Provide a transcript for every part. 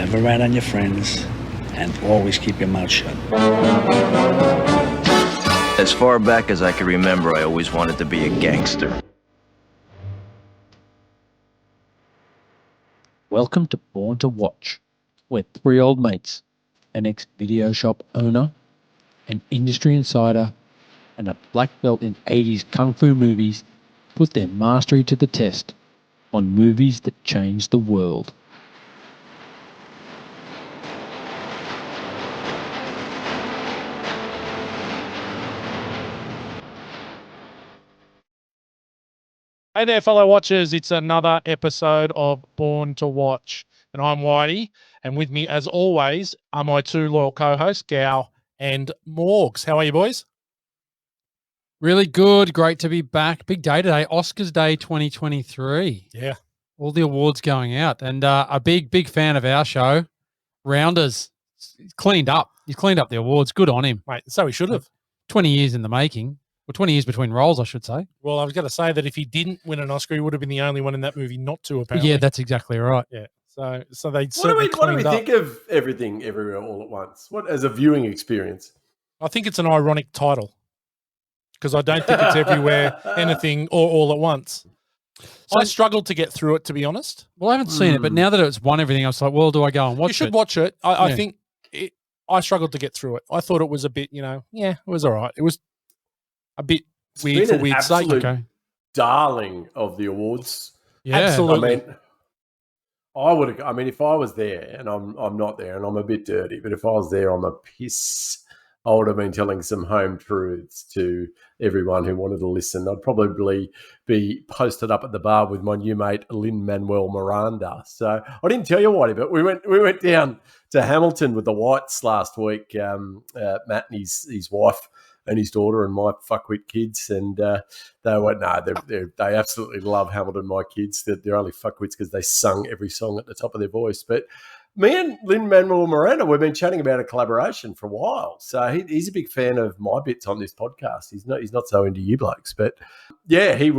never rat on your friends, and always keep your mouth shut. As far back as I can remember, I always wanted to be a gangster. Welcome to Born to Watch, where three old mates, an ex-video shop owner, an industry insider, and a black belt in 80s kung fu movies put their mastery to the test on movies that changed the world. Hey there, fellow watchers. It's another episode of Born to Watch. And I'm Whitey. And with me, as always, are my two loyal co-hosts, Gow and Morgs. How are you, boys? Really good. Great to be back. Big day today. Oscars Day 2023. Yeah. All the awards going out. And a big fan of our show, Rounders. He's cleaned up. He's cleaned up the awards. Good on him. Mate, so he should have. 20 years in the making. Well, 20 years between roles, I should say. Well, I was going to say that if he didn't win an Oscar, he would have been the only one in that movie not to, apparently. Yeah, that's exactly right. Yeah. So they What certainly do we cleaned up. think of Everything Everywhere All at Once? What as a viewing experience? I think it's an ironic title because I don't think it's everywhere, anything, or all at once. So I struggled to get through it, to be honest. Well, I haven't seen it, but now that it's won everything, I was like, well, do I go and watch You should it? watch it. I Yeah. think I struggled to get through it. I thought it was a bit, it was all right. It was a bit weird been for an weird sake. absolute Okay. darling of the awards. Yeah. Absolutely. I mean, I would have. I mean, if I was there, and I'm not there, and I'm a bit dirty, but if I was there on the piss, I would have been telling some home truths to everyone who wanted to listen. I'd probably be posted up at the bar with my new mate Lin-Manuel Miranda. So I didn't tell you, Whitey, but we went down to Hamilton with the Whites last week. Matt and his wife and his daughter and my fuckwit kids, and they went, they absolutely love Hamilton. My kids, they're only fuckwits because they sung every song at the top of their voice. But me and Lin-Manuel Miranda, we've been chatting about a collaboration for a while. So he's a big fan of my bits on this podcast. He's not so into you blokes, but yeah, we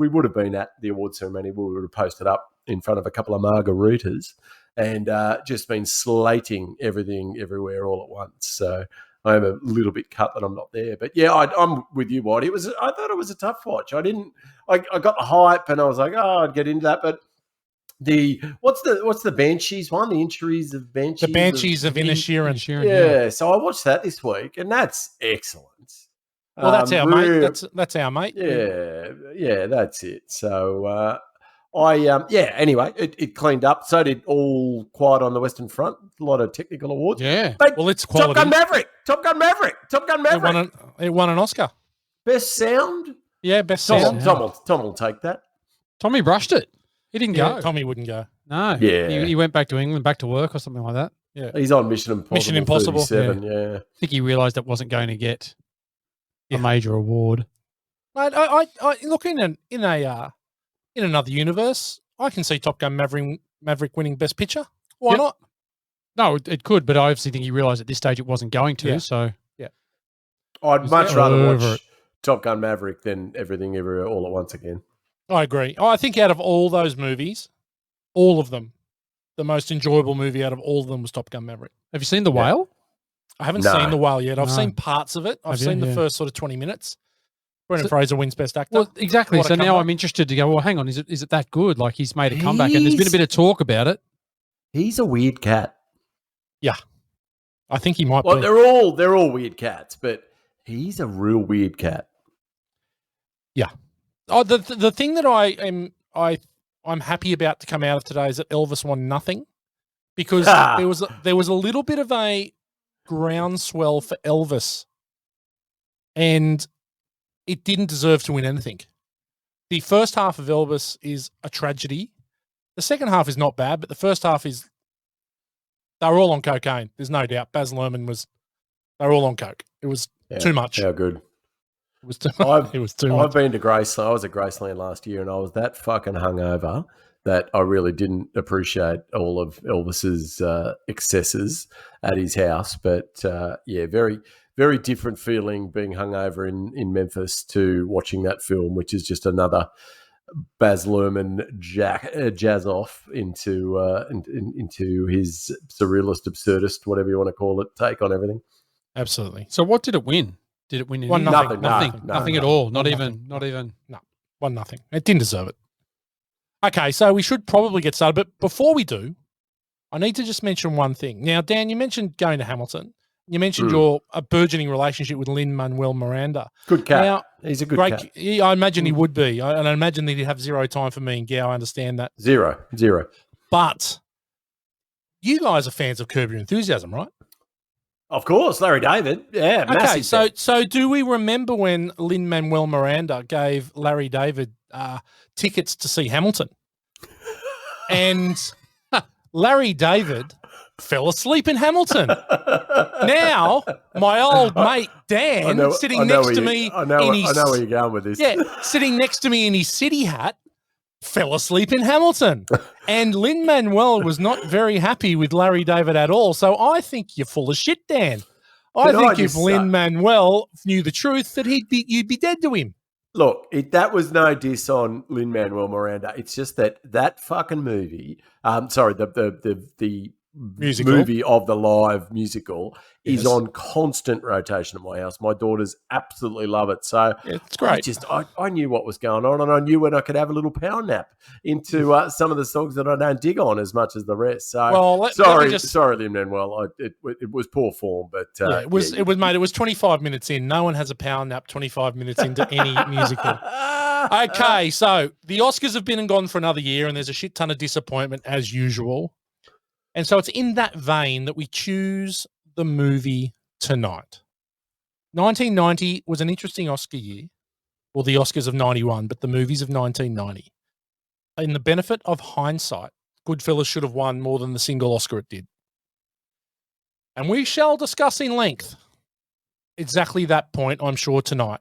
would have been at the award ceremony. We would have posted up in front of a couple of margaritas and just been slating Everything Everywhere All at Once. So I am a little bit cut that I'm not there, but yeah, I'm with you, Whitey. I thought it was a tough watch. I got the hype, and I was like, I'd get into that. But what's the Banshees one? The Injuries of Banshees. The Banshees of Inisherin. Yeah, so I watched that this week, and that's excellent. Well, that's our mate. That's our mate. Yeah, that's it. So anyway, it cleaned up. So did All Quiet on the Western Front. A lot of technical awards. Yeah. But Well, it's quality. Top Gun Maverick. It won an Oscar. Best sound. Yeah, best Tom sound. will take that. Tommy brushed it. He didn't Yeah, go. Tommy wouldn't go. No. Yeah. He went back to England, back to work or something like that. Yeah. He's on Mission Impossible. Mission Impossible, 37, yeah. I think he realised it wasn't going to get a major award. Mate, I look in another universe. I can see Top Gun Maverick winning Best Picture. Why Yep. not? No, it could, but I obviously think he realised at this stage it wasn't going to. Yeah. So I'd much Yeah. rather Over watch Top Gun Maverick than Everything Everywhere All at Once again. I agree. I think out of all those movies, all of them, the most enjoyable movie out of all of them was Top Gun Maverick. have you seen The Whale? I haven't No. seen The Whale yet. I've No. seen parts of it. I've Have you? seen the Yeah. first sort of 20 minutes. Brendan So- Fraser wins Best Actor. Well, exactly. What a So now comeback. I'm interested to go, well, hang on, is it that good? Like he's made a comeback and there's been a bit of talk about it. He's a weird cat. I think he might Well, be. they're all weird cats, but he's a real weird cat. The thing that I'm happy about to come out of today is that Elvis won nothing, because there was a little bit of a groundswell for Elvis, and it didn't deserve to win anything. The first half of Elvis is a tragedy. The second half is not bad, but the first half is they were all on cocaine. There's no doubt. Baz Luhrmann they were all on coke. It was too much. How good. It was too much. It was too much. I've been to Graceland. I was at Graceland last year, and I was that fucking hungover that I really didn't appreciate all of Elvis's excesses at his house. But very, very different feeling being hungover in Memphis to watching that film, which is just another Baz Luhrmann jazz off into his surrealist, absurdist, whatever you want to call it, take on everything. Absolutely. So what did it win? Did it win? Won anything? nothing. Nothing at all. Not even. Not even. No, 1-0. It didn't deserve it. Okay, so we should probably get started. But before we do, I need to just mention one thing. Now, Dan, you mentioned going to Hamilton. You mentioned your burgeoning relationship with Lin-Manuel Miranda. Good cat. Now, he's a good cat. I imagine he would be. And I imagine that he'd have zero time for me and Gow. I understand that. Zero. But you guys are fans of Curb Your Enthusiasm, right? Of course, Larry David. Yeah, Okay, massive. so do we remember when Lin-Manuel Miranda gave Larry David tickets to see Hamilton? And Larry David fell asleep in Hamilton. Now, my old mate Dan, sitting next to me, I know where you're going with this. Yeah, sitting next to me in his city hat, fell asleep in Hamilton. And Lin-Manuel was not very happy with Larry David at all. So I think you're full of shit, Dan. I think if Lin-Manuel knew the truth, that you'd be dead to him. Look, that was no diss on Lin-Manuel Miranda. It's just that fucking movie. The Musical. movie of the live musical is on constant rotation at my house. My daughters absolutely love it. So it's great. I knew what was going on, and I knew when I could have a little power nap into some of the songs that I don't dig on as much as the rest. So sorry, Lin-Manuel. It was poor form, but it was mate. It was 25 minutes in. No one has a power nap 25 minutes into any musical. Okay, so the Oscars have been and gone for another year, and there's a shit ton of disappointment as usual. And so it's in that vein that we choose the movie tonight. 1990 was an interesting Oscar year, or the Oscars of 91, but the movies of 1990. In the benefit of hindsight, Goodfellas should have won more than the single Oscar it did. And we shall discuss in length exactly that point, I'm sure, tonight.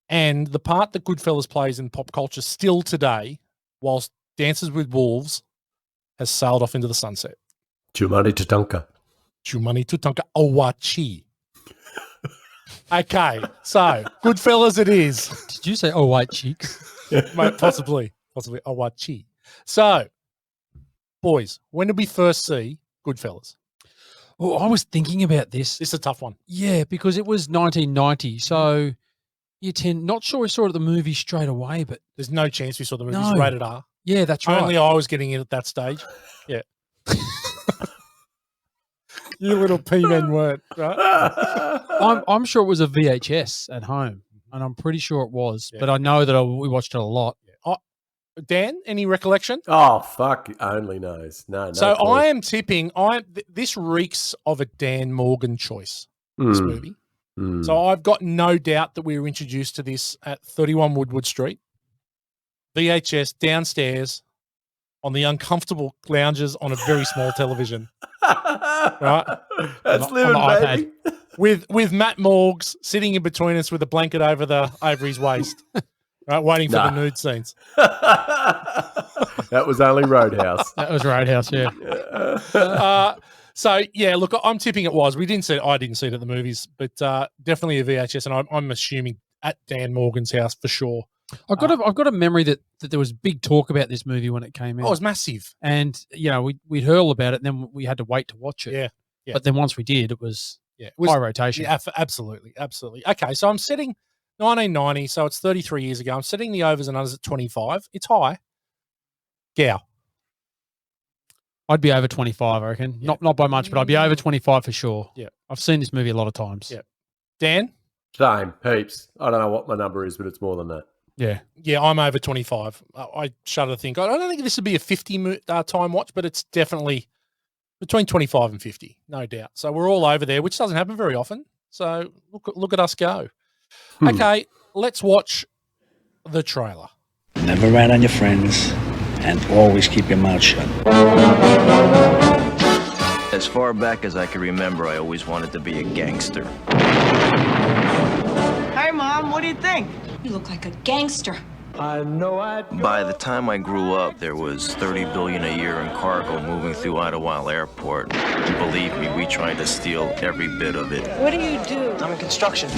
And the part that Goodfellas plays in pop culture still today, whilst Dances with Wolves has sailed off into the sunset. Chumani Tatanka. Owachi. Okay, so Goodfellas it is. Did you say white cheeks? Mate, possibly Owachi. So, boys, when did we first see Goodfellas? Oh, I was thinking about this. This is a tough one. Yeah, because it was 1990, so not sure we saw it at the movie straight away, but there's no chance we saw the movie. It's rated R. Yeah, that's right. Only I was getting in at that stage. Yeah. You little P-men weren't, right? I'm sure it was a VHS at home, and I'm pretty sure it was, but I know that we watched it a lot. Dan, any recollection? Oh, fuck, only knows. No. So clue. I am tipping, this reeks of a Dan Morgan choice, this movie. So I've got no doubt that we were introduced to this at 31 Woodward Street. VHS downstairs on the uncomfortable lounges on a very small television. Right? That's living, baby. With Matt Morgs sitting in between us with a blanket over his waist. Right, waiting for the nude scenes. That was only Roadhouse. That was Roadhouse, yeah. So yeah, look, I'm tipping it was. I didn't see it at the movies, but definitely a VHS, and I'm assuming at Dan Morgan's house for sure. I've got a memory that there was big talk about this movie when it came out. Oh, it was massive. And we'd hurl about it, and then we had to wait to watch it. Yeah. But then once we did, it was high rotation. Yeah, absolutely. Okay, so I'm setting 1990, so it's 33 years ago. I'm setting the overs and unders at 25. It's high. Gow. I'd be over 25, I reckon. Yeah. Not by much, but I'd be over 25 for sure. Yeah. I've seen this movie a lot of times. Yeah. Dan? Same, heaps. I don't know what my number is, but it's more than that. Yeah. Yeah, I'm over 25. I shudder to think. I don't think this would be a 50 time watch, but it's definitely between 25 and 50, no doubt. So we're all over there, which doesn't happen very often. So look at us go. Okay, let's watch the trailer. Never rat on your friends, and always keep your mouth shut. As far back as I can remember, I always wanted to be a gangster. Hey, Mom, what do you think? You look like a gangster. I know I. By the time I grew up, there was $30 billion a year in cargo moving through Idlewild Airport. And believe me, we tried to steal every bit of it. What do you do? I'm in construction.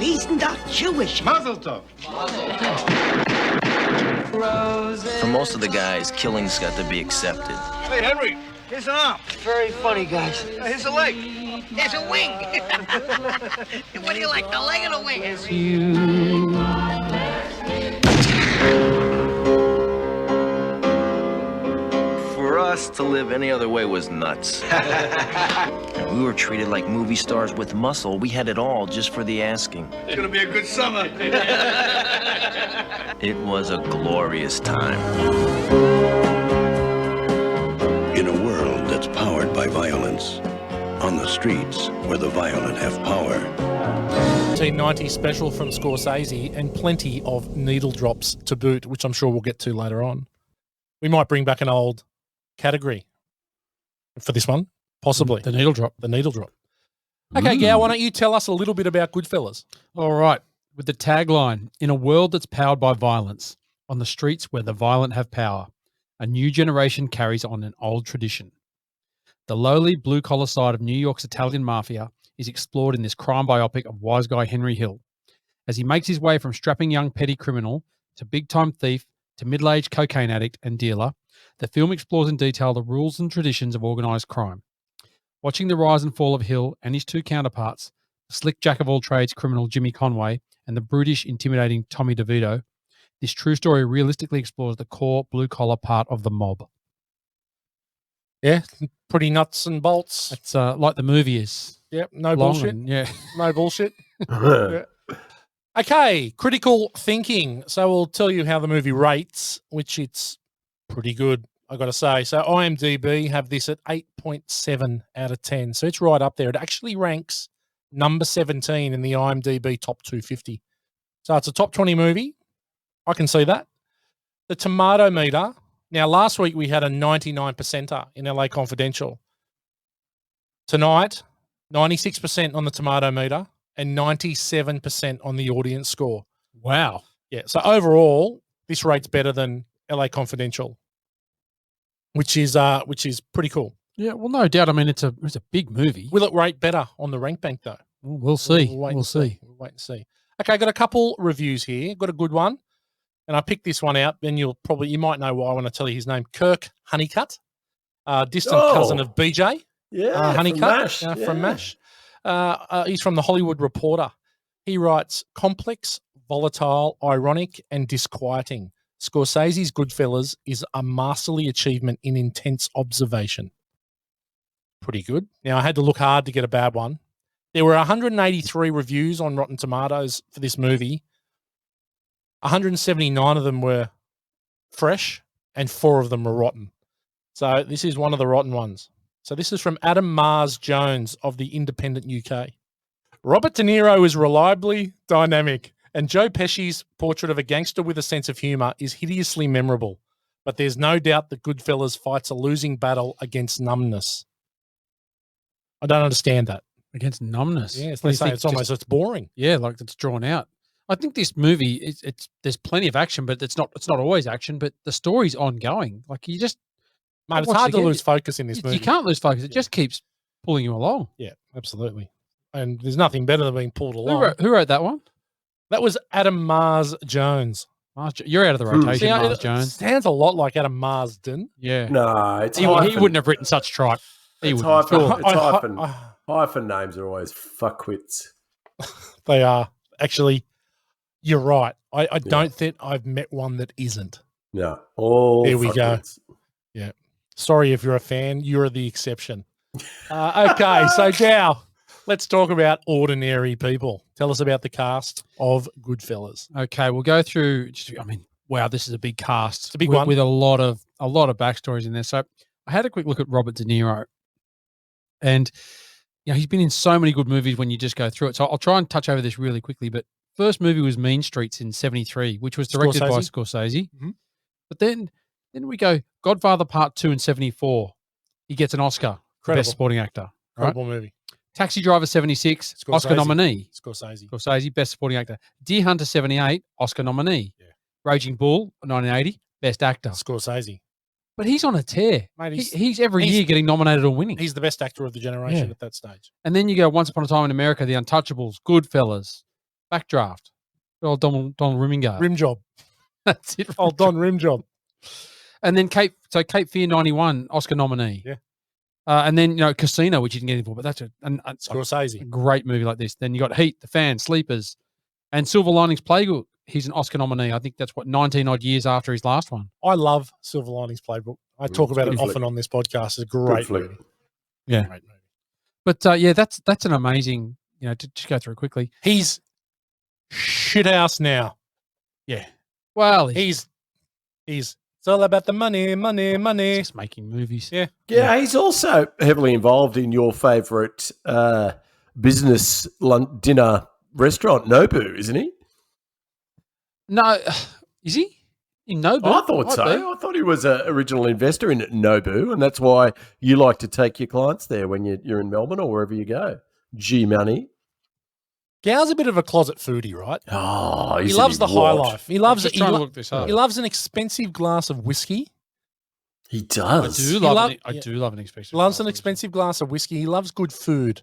He's not Jewish. Mazel tov. For most of the guys, killing's got to be accepted. Hey, Henry, here's an arm. Very funny, guys. Here's a leg. Here's a wing. What do you like, the leg or the wing? For us to live any other way was nuts. And we were treated like movie stars with muscle. We had it all just for the asking. It's gonna be a good summer. It was a glorious time. In a world that's powered by violence, on the streets where the violent have power. 1990 special from Scorsese and plenty of needle drops to boot, which I'm sure we'll get to later on. We might bring back an old category for this one, possibly. The needle drop. The needle drop. Okay, Gow, why don't you tell us a little bit about Goodfellas? All right. With the tagline, in a world that's powered by violence, on the streets where the violent have power, a new generation carries on an old tradition. The lowly blue-collar side of New York's Italian mafia is explored in this crime biopic of Wiseguy Henry Hill. As he makes his way from strapping young petty criminal to big-time thief to middle-aged cocaine addict and dealer, the film explores in detail the rules and traditions of organised crime. Watching the rise and fall of Hill and his two counterparts, the slick jack-of-all-trades criminal Jimmy Conway and the brutish, intimidating Tommy DeVito, this true story realistically explores the core blue-collar part of the mob. Yeah, pretty nuts and bolts. It's like the movie is. Yep, no long bullshit. and- yeah. No bullshit. Yeah. Okay, critical thinking. So we'll tell you how the movie rates, which it's pretty good, I got to say. So IMDb have this at 8.7 out of 10. So it's right up there. It actually ranks number 17 in the IMDb top 250. So it's a top 20 movie. I can see that. The tomato meter. Now, last week we had a 99%er in LA Confidential. Tonight, 96% on the tomato meter and 97% on the audience score. Wow. Yeah. So overall, this rate's better than LA Confidential, which is pretty cool. Yeah, well, no doubt. I mean, it's a big movie. Will it rate better on the rank bank though? We'll see. We'll wait We'll and see. We'll wait and see. Okay, I got a couple reviews here. Got a good one, and I picked this one out. Then you might know why when I tell you his name. Kirk Honeycutt, distant cousin of BJ. Yeah, Honeycutt from MASH. He's from the Hollywood Reporter. He writes, complex, volatile, ironic, and disquieting. Scorsese's Goodfellas is a masterly achievement in intense observation. Pretty good. Now, I had to look hard to get a bad one. There were 183 reviews on Rotten Tomatoes for this movie. 179 of them were fresh, and 4 of them were rotten. So this is one of the rotten ones. So this is from Adam Mars Jones of the Independent UK. Robert De Niro is reliably dynamic, and Joe Pesci's portrait of a gangster with a sense of humour is hideously memorable. But there's no doubt that Goodfellas fights a losing battle against numbness. I don't understand that. Against numbness. Yeah, What do they you say think? it's boring. Yeah, like it's drawn out. I think this movie it's there's plenty of action, but it's not always action. But the story's ongoing. Like you just, Mate, it's watch hard it to again. lose focus in this movie. You can't lose focus. It just keeps pulling you along. Yeah, absolutely. And there's nothing better than being pulled along. Who wrote that one? That was Adam Mars Jones. You're out of the rotation, See, Mars it Jones. sounds a lot like Adam Marsden. Yeah. No, it's He wouldn't have written such tripe. He It's wouldn't. hyphen. Hyphen names are always fuckwits. They are. Actually, you're right. I don't think I've met one that isn't. No, all There we go. fuckwits. Yeah. Sorry if you're a fan. You're the exception. Okay, so now let's talk about ordinary people. Tell us about the cast of Goodfellas. Okay, we'll go through. I mean, wow, this is a big cast. It's a big one. with a lot of backstories in there. So I had a quick look at Robert De Niro, and he's been in so many good movies when you just go through it. So I'll try and touch over this really quickly. But first movie was Mean Streets in '73, which was directed by Scorsese. Mhm. But then we go Godfather Part 2 in '74. He gets an Oscar for Incredible. Best Supporting Actor. Right? Incredible movie. Taxi Driver '76, Oscar Scorsese. nominee. Scorsese. Best Supporting Actor. Deer Hunter '78, Oscar nominee. Yeah. Raging Bull 1980, Best Actor. Scorsese. But he's on a tear. Mate, He's every year getting nominated or winning. He's the best actor of the generation Yeah. at that stage. And then you go Once Upon a Time in America, The Untouchables, Goodfellas, Backdraft, old Donald Rimingard. Rim job. That's it. Old Don Rimjob. And then Cape Fear 91, Oscar nominee. Yeah. And then, Casino, which you didn't get anything for, but that's a Scorsese. great movie like this. Then you got Heat, The Fan, Sleepers, and Silver Linings Playbook. He's an Oscar nominee. I think that's 19 odd years after his last one. I love Silver Linings Playbook. I talk about it good often on this podcast. It's a great flick. movie. Yeah. Great movie. But that's an amazing, to just go through quickly. He's shithouse now. Yeah. Well, He's it's all about the money. just making movies. Yeah. Yeah, he's also heavily involved in your favourite business dinner restaurant, Nobu, isn't he? No, is he? In Nobu? I thought Might so. be. I thought he was an original investor in Nobu, and that's why you like to take your clients there when you're in Melbourne or wherever you go. G Money. Gal's a bit of a closet foodie, right? Oh, He loves the high life. He loves just it. trying to look this up. He loves an expensive glass of whiskey. He I does. do love an expensive. Loves glass an of expensive glass of whiskey. He loves good food.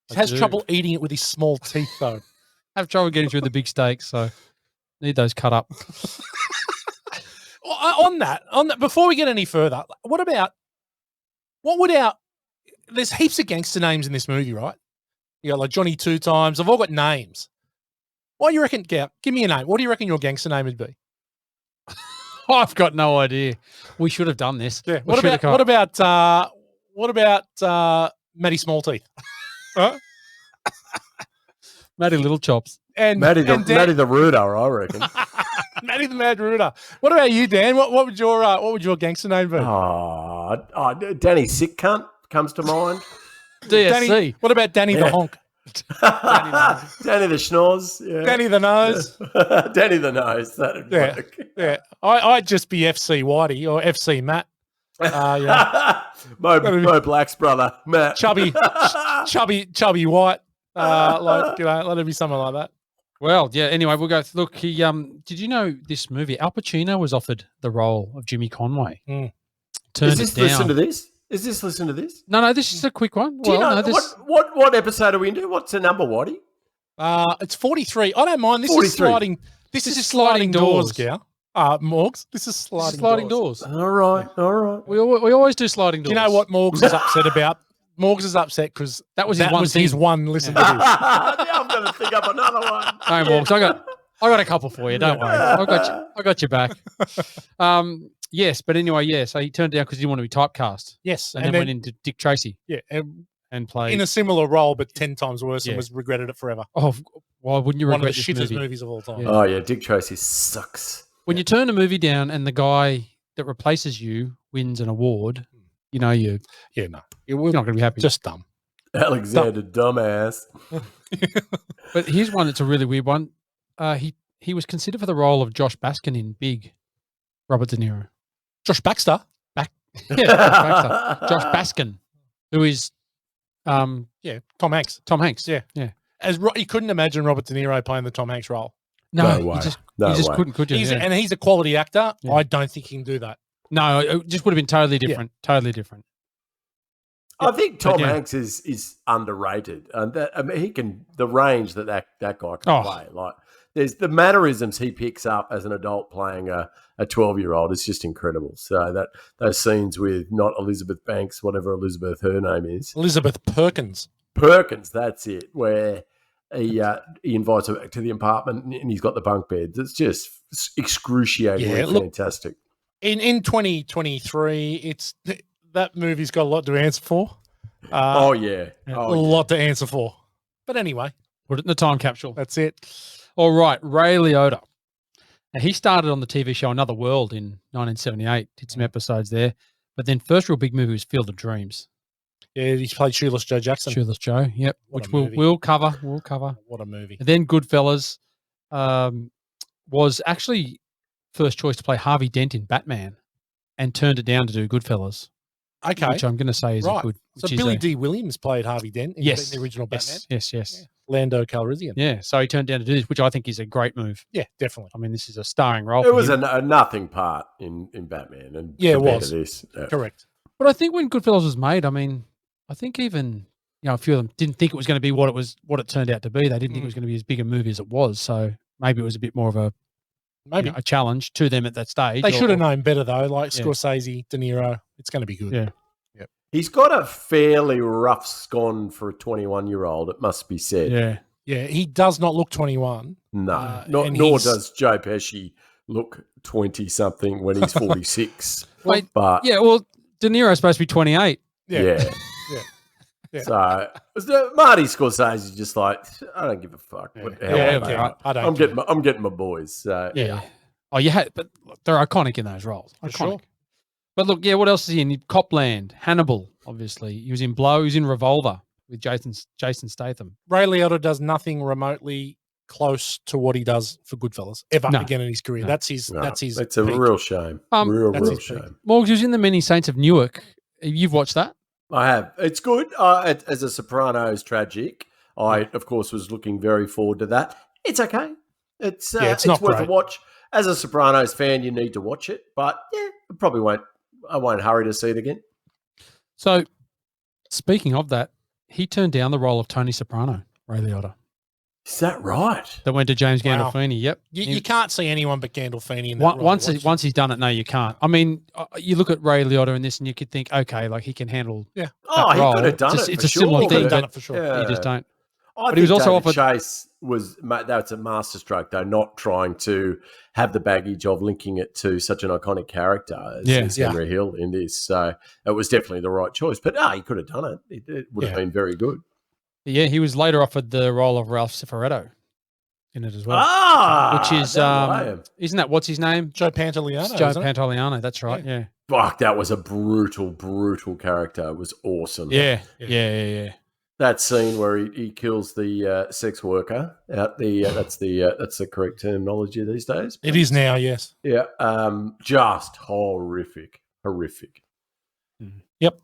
He I has do. trouble eating it with his small teeth, though. whiskey. Have trouble getting through the big steaks, so need those cut up. On that, before we get any further, there's heaps of gangster names in this movie, right? You got like Johnny Two Times. They've all got names. What do you reckon, Gal? Give me a name. What do you reckon your gangster name would be? I've got no idea. We should have done this. Yeah. We should have come- What about Matty Smallteeth? Huh? Matty Little Chops. And Matty and Dan- the Rooter, I reckon. Matty the Mad Rooter. What about you, Dan? What would your gangster name be? Danny Sick Cunt comes to mind. DSC. Danny, what about Danny the Yeah. Honk? Danny the Schnoz. Yeah. Danny the Nose. Danny the Nose. That'd Yeah. work. Yeah, I'd just be FC Whitey or FC Matt. Yeah. Mo Black's brother, Matt. chubby White. Let it be something like that. Well, yeah. Anyway, we'll go. Look, he. Did you know this movie? Al Pacino was offered the role of Jimmy Conway. Mm. Turned Is this it down. listen to this? Is this listen to this? No. This is a quick one. Do you know this. what episode are we into? What's the number, Whitey? It's 43. I don't mind. This 43. is sliding. This is sliding doors, Gal. Morgs. This is sliding doors. All right. We always do sliding doors. Do you know what Morgs is upset about? Morgs is upset because That was his one thing. listen to this. Now I'm going to think up another one. No, Morgs. I got a couple for you. Don't worry. I got you back. Yes, but anyway, yeah. So he turned it down because he didn't want to be typecast, Yes, and then went into Dick Tracy yeah, and played. in a similar role, but 10 times worse, Yeah. and was regretted it forever. Oh, why wouldn't you One of the regret this shittest movie? movies of all time. Yeah. Oh yeah, Dick Tracy sucks. When you turn a movie down and the guy that replaces you wins an award, you're no, you're not going to be happy. just dumb. Alexander Dumbass. But here's one that's a really weird one. He was considered for the role of Josh Baskin in Big. Robert De Niro. Josh Baxter. Yeah, Josh Baskin, who is Yeah, Tom Hanks. Tom Hanks. Yeah. Yeah. You couldn't imagine Robert De Niro playing the Tom Hanks role. No, No way. you just way. couldn't, could you? He's, Yeah. And he's a quality actor. Yeah. I don't think he can do that. No, it just would have been totally different. Totally different. I think Tom yeah. Hanks is underrated, and he can the range that guy can play. Like there's the mannerisms he picks up as an adult playing a 12-year-old is just incredible. So that those scenes with not Elizabeth Banks, whatever Elizabeth her name is, Elizabeth Perkins. that's it. Where he invites her back to the apartment and he's got the bunk beds. It's just excruciatingly fantastic. In 2023, it's that movie's got a lot to answer for. A lot to answer for. But anyway, Put it in the time capsule. that's it. All right, Ray Liotta. Now, he started on the TV show Another World in 1978, did some episodes there. But then first real big movie was Field of Dreams. Yeah, he's played Shoeless Joe Jackson. Shoeless Joe, yep, What which a movie. we'll cover. We'll cover. What a movie. And then Goodfellas was actually first choice to play Harvey Dent in Batman and turned it down to do Goodfellas. Okay. Which I'm going to say is a Right. good. So which is Billy a- D. Williams played Harvey Dent in Yes. the original Batman. Yes. Yeah. Lando Calrissian. Yeah. So he turned down to do this, which I think is a great move. Yeah, definitely. I mean, this is a starring role. It for was him. a nothing part in Batman, and Yeah, it compared was. to this. Correct. But I think when Goodfellas was made, I mean, I think even a few of them didn't think it was going to be what it turned out to be. They didn't think it was going to be as big a movie as it was. So maybe it was a bit more of a Maybe. a challenge to them at that stage. They should have or- known better, though, like Yeah. Scorsese, De Niro. It's going to be good. Yeah. He's got a fairly rough scon for a 21-year-old, it must be said. Yeah. Yeah, he does not look 21. No, and nor he's- does Joe Pesci look 20-something when he's 46. Wait, but yeah, well, De Niro's supposed to be 28. yeah. Yeah. So Marty Scorsese's just like, I don't give a fuck. What the hell Yeah, am I? okay. I don't I'm care. getting my boys. So Yeah. Oh, you had, but look, they're iconic in those roles. For Iconic. sure. But look, yeah, what else is he in? Copland, Hannibal, obviously. He was in Blow. He was in Revolver with Jason Statham. Ray Liotta does nothing remotely close to what he does for Goodfellas ever No. again in his career. No. That's his. no, That's his. it's a peak. real shame. That's real his peak. shame. Morgs, he was in The Many Saints of Newark. You've watched that? I have. It's good. As a Sopranos tragic, I, of course, was looking very forward to that. It's okay. It's it's not worth great. a watch. As a Sopranos fan, you need to watch it. But yeah, I won't hurry to see it again. So, speaking of that, he turned down the role of Tony Soprano, Ray Liotta. Is that right? That went to James Wow. Gandolfini. Yep. You can't see anyone but Gandolfini in that role. Once he's done it, no, you can't. I mean, you look at Ray Liotta in this, and you could think, okay, like he can handle. Yeah. Oh, he role. could have done It's it. a for similar sure. thing, He could have done but it for sure. Yeah. you just don't. I But he was think also David offered- Chase that's a masterstroke though, not trying to have the baggage of linking it to such an iconic character as Henry Hill in this. So it was definitely the right choice. But he could have done it. It would have been very good. Yeah, he was later offered the role of Ralph Cifaretto in it as well. Which is isn't that what's his name? Joe Pantoliano. It's Joe isn't it? Pantoliano. That's right. Yeah. Fuck, that was a brutal character. It was awesome. Yeah. That scene where he kills the sex worker out the that's the correct terminology these days. It is now. Yes. Yeah. Just horrific. Yep.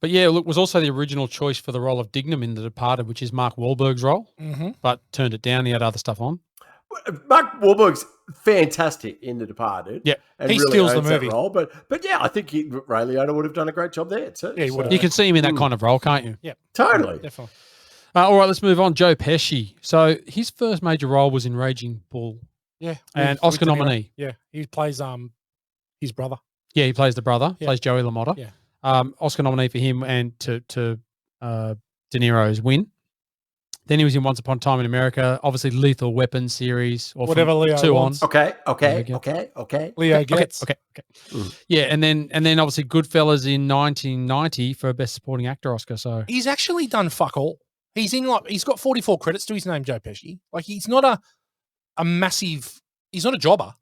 But yeah, look, was also the original choice for the role of Dignam in The Departed, which is Mark Wahlberg's role, but turned it down. He had other stuff on. Mark Wahlberg's fantastic in The Departed. Yeah, and he really steals the owns that movie. role. But yeah, I think Ray Liotta would have done a great job there too. Yeah, he would have. You can see him in that kind of role, can't you? Yeah. Totally. Definitely. All right, let's move on. Joe Pesci. So his first major role was in Raging Bull. Yeah. And with Oscar De Niro. nominee. Yeah. He plays his brother. Yeah, he plays the brother, Yeah. plays Joey LaMotta. Yeah. Oscar nominee for him and to De Niro's win. Then he was in Once Upon a Time in America, obviously Lethal Weapon series. Or Whatever from Leo 2 wants. on. Okay. Leo gets. Okay. Yeah, and then obviously Goodfellas in 1990 for Best Supporting Actor Oscar. So He's actually done fuck all. He's got 44 credits to his name, Joe Pesci. Like he's not a massive. He's not a jobber.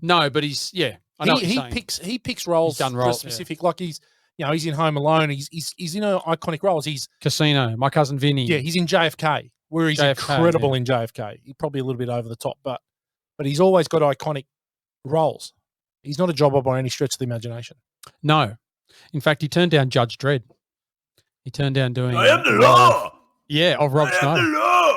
no, but he's I know what you're saying. He picks roles He's done for roles, specific. Like he's in Home Alone. He's in iconic roles. He's Casino, My Cousin Vinny. he's in JFK, where he's JFK, incredible in JFK. He's probably a little bit over the top, but he's always got iconic roles. He's not a jobber by any stretch of the imagination. No, in fact, he turned down Judge Dredd. He turned down doing. I am the law. Yeah, of Rob Schneider.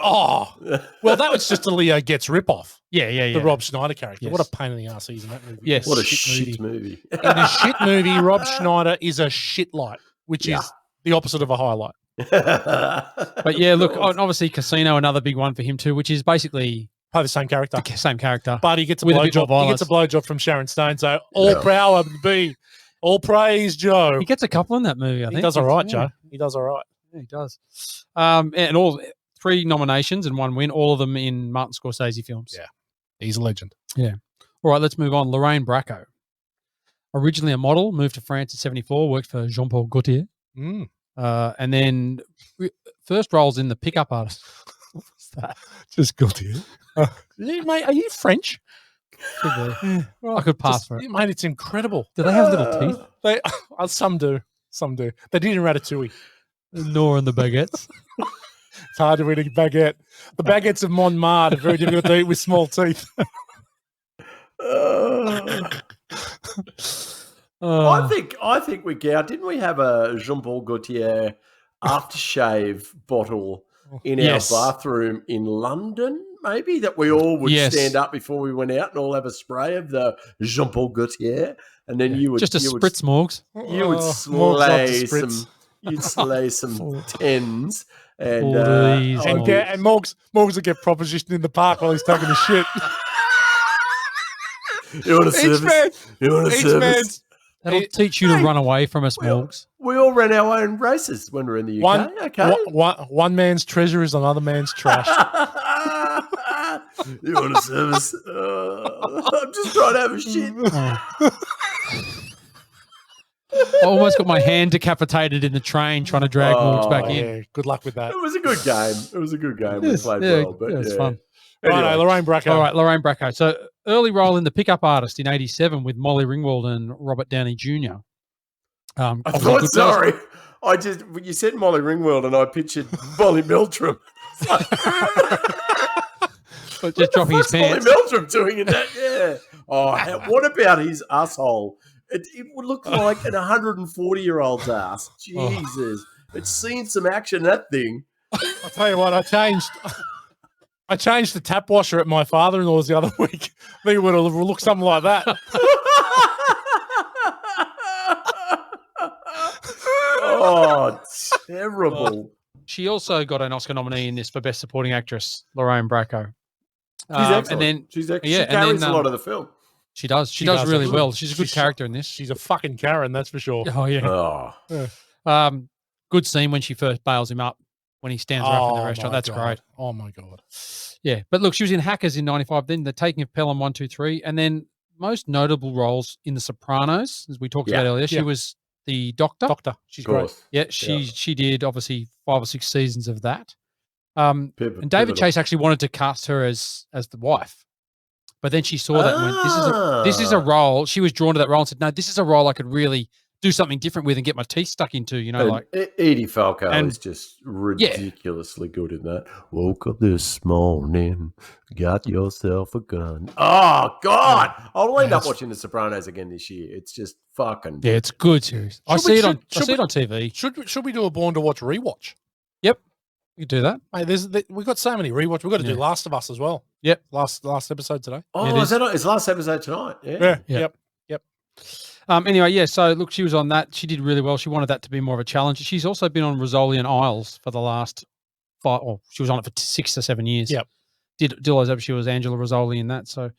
Oh, well, that was just a Leo Gets ripoff. Yeah. The Rob Schneider character. Yes. What a pain in the ass he's in that movie. Yes. What a shit movie. In a shit movie, Rob Schneider is a shit light, which is the opposite of a highlight. But yeah, look, obviously Casino, another big one for him too, which is basically Play the same character. the same character. But he gets a With a bit more blowjob. He gets a blowjob from Sharon Stone. So all power be, all praise, Joe. He gets a couple in that movie, I think. He does all right, Yeah. Joe. He does all right. Yeah, he does. And all 3 nominations and 1 win, all of them in Martin Scorsese films. Yeah. He's a legend. Yeah. All right, let's move on. Lorraine Bracco. Originally a model, moved to France in 1974, worked for Jean-Paul Gaultier. Mm. And then first roles in The Pickup Artist. What's that? Just guilty. Mate, are you French? Could be. I could pass for it. Mate, it's incredible. Do they have little teeth? They, some do. Some do. They did in Ratatouille. Nor in the baguettes. It's hard to eat a baguette. The baguettes of Montmartre are very difficult to eat with small teeth. I think we get. Didn't we have a Jean-Paul Gaultier aftershave bottle in Yes. our bathroom in London? Maybe that we all would Yes. stand up before we went out and all have a spray of the Jean-Paul Gaultier, and then you would Just a you would- spritz, Morgs. You would Oh, Morgs loves slay a spritz. some. You'd slay some tens and Please, And Morgs will get propositioned in the park while he's taking a shit. You want a Each service? man, You want a each service? man's That'll teach you to run away from us, Morgs. We all ran our own races when we're in the UK. one man's treasure is another man's trash. You want a service? I'm just trying to have a shit. I almost got my hand decapitated in the train trying to drag Morgs back in. Yeah, good luck with that. It was a good game. It was a good game. Yes, We played yeah, well, but yeah, it's yeah. fun. Anyway. Righto, Lorraine Bracco. All right, Lorraine Bracco. So early role in The Pickup Artist in '87 with Molly Ringwald and Robert Downey Jr. I thought, sorry. You said Molly Ringwald and I pictured Molly Meldrum. But just dropping his pants. Molly Meldrum doing in that? Yeah. Oh, what about his asshole? It would look like an 140-year-old's ass. Jesus. It's seen some action, that thing. I'll tell you what, I changed the tap washer at my father-in-law's the other week. I think it would have looked something like that. Oh, terrible. She also got an Oscar nominee in this for Best Supporting Actress, Lorraine Bracco. She's excellent. And then She yeah, carries and then, a lot of the film. She does. She does really absolutely. well. She's a good character in this. She's a fucking Karen, that's for sure. Oh yeah. Oh. Good scene when she first bails him up when he stands her up in the restaurant. my That's God. great. Oh my God. Yeah, but look, she was in Hackers in '95. Then The Taking of Pelham 1, 2, 3, and then most notable roles in The Sopranos, as we talked about earlier. She was the doctor. She's great. Yeah, she did obviously 5 or 6 seasons of that. And David Chase actually wanted to cast her as the wife, but then she saw that and went, this is a role. She was drawn to that role and said, no, this is a role I could really do something different with and get my teeth stuck into. You know, like Edie Falco is just ridiculously good in that. Woke up this morning, got yourself a gun. Oh God, I'll end up watching The Sopranos again this year. It's just fucking. Yeah, it's good series. I see it on TV. Should we do a Born to Watch rewatch? Yep, you do that. Mate, we've got so many rewatch. We've got to do Last of Us as well. Yep, last episode today. Oh, is last episode tonight? Yeah. Yep. Anyway, yeah. So look, she was on that. She did really well. She wanted that to be more of a challenge. She's also been on Rizzoli and Isles for the last 5. Or she was on it for 6 or 7 years. Yep. She was Angela Rizzoli in that. So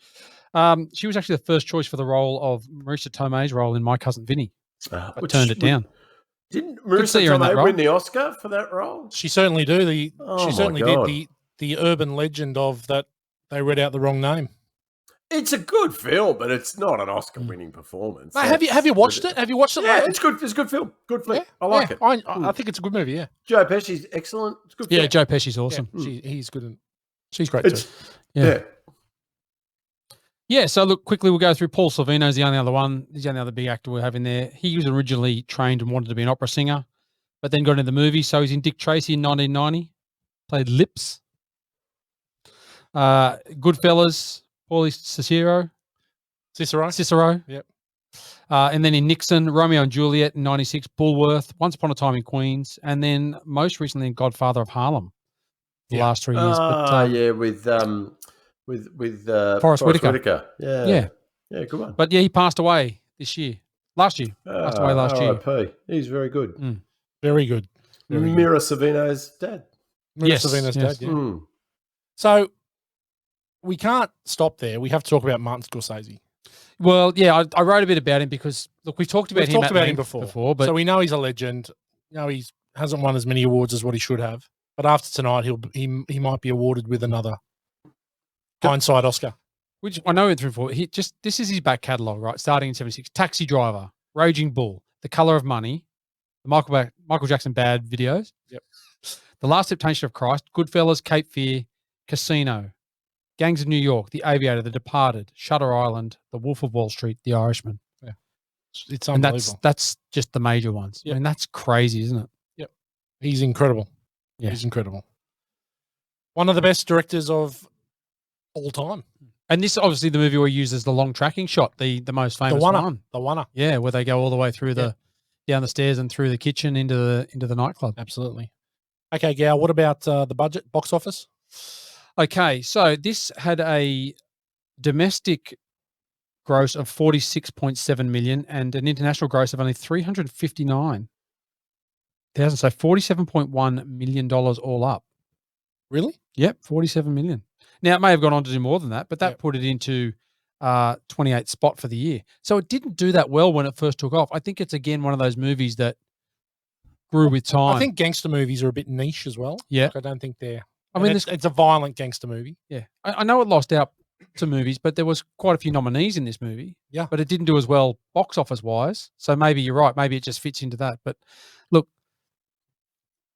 she was actually the first choice for the role of Marisa Tomei's role in My Cousin Vinny, but turned it down. Didn't Marisa Tomei win the Oscar for that role? She certainly do. She certainly did. The urban legend of that they read out the wrong name. It's a good film, but it's not an Oscar-winning performance. Mate, have you watched it? Have you watched it? Yeah, it's good. It's a good film. Good flick. I like it. I think it's a good movie. Yeah. Joe Pesci's excellent. It's good. Yeah, Joe Pesci's awesome. Yeah, he's good. And she's great too. Yeah. So look, quickly we'll go through. Paul Sorvino's the only other one. He's the only other big actor we have in there. He was originally trained and wanted to be an opera singer, but then got into the movie. So he's in Dick Tracy in 1990. Played Lips. Goodfellas. Paulie Cicero. Yep. And then in Nixon, Romeo and Juliet in 96, Bullworth, Once Upon a Time in Queens, and then most recently in Godfather of Harlem. The last 3 years. With Forrest Whitaker. Yeah, good one. But yeah, he passed away last year. Passed away last year. R.I.P. He's very good. Very good. Mira Sorvino's dad. Sorvino's dad. Yeah. So we can't stop there. We have to talk about Martin Scorsese. Well, yeah, I wrote a bit about him because look, we've talked about him before, but so we know he's a legend. He hasn't won as many awards as what he should have. But after tonight, he might be awarded with another hindsight Oscar. Which I know he went through for. This is his back catalogue, right? Starting in '76, Taxi Driver, Raging Bull, The Color of Money, the Michael Jackson Bad videos. Yep. The Last Temptation of Christ, Goodfellas, Cape Fear, Casino, Gangs of New York, The Aviator, The Departed, Shutter Island, The Wolf of Wall Street, The Irishman. Yeah. It's unbelievable. And that's just the major ones. Yep. I mean, that's crazy, isn't it? Yep. He's incredible. Yeah. He's incredible. One of the best directors of all time. And this obviously the movie where he uses the long tracking shot, the most famous one. The one. Yeah, where they go all the way through down the stairs and through the kitchen into the nightclub. Absolutely. Okay, Gal, what about the budget, box office? Okay, so this had a domestic gross of 46.7 million and an international gross of only 359,000. So $47.1 million all up. Really? Yep, 47 million. Now, it may have gone on to do more than that, but that put it into 28th spot for the year. So it didn't do that well when it first took off. I think it's, again, one of those movies that grew with time. I think gangster movies are a bit niche as well. Yeah. Like, I don't think they're... I mean, it's a violent gangster movie. Yeah. I know it lost out to movies, but there was quite a few nominees in this movie. Yeah. But it didn't do as well box office wise. So maybe you're right. Maybe it just fits into that. But look,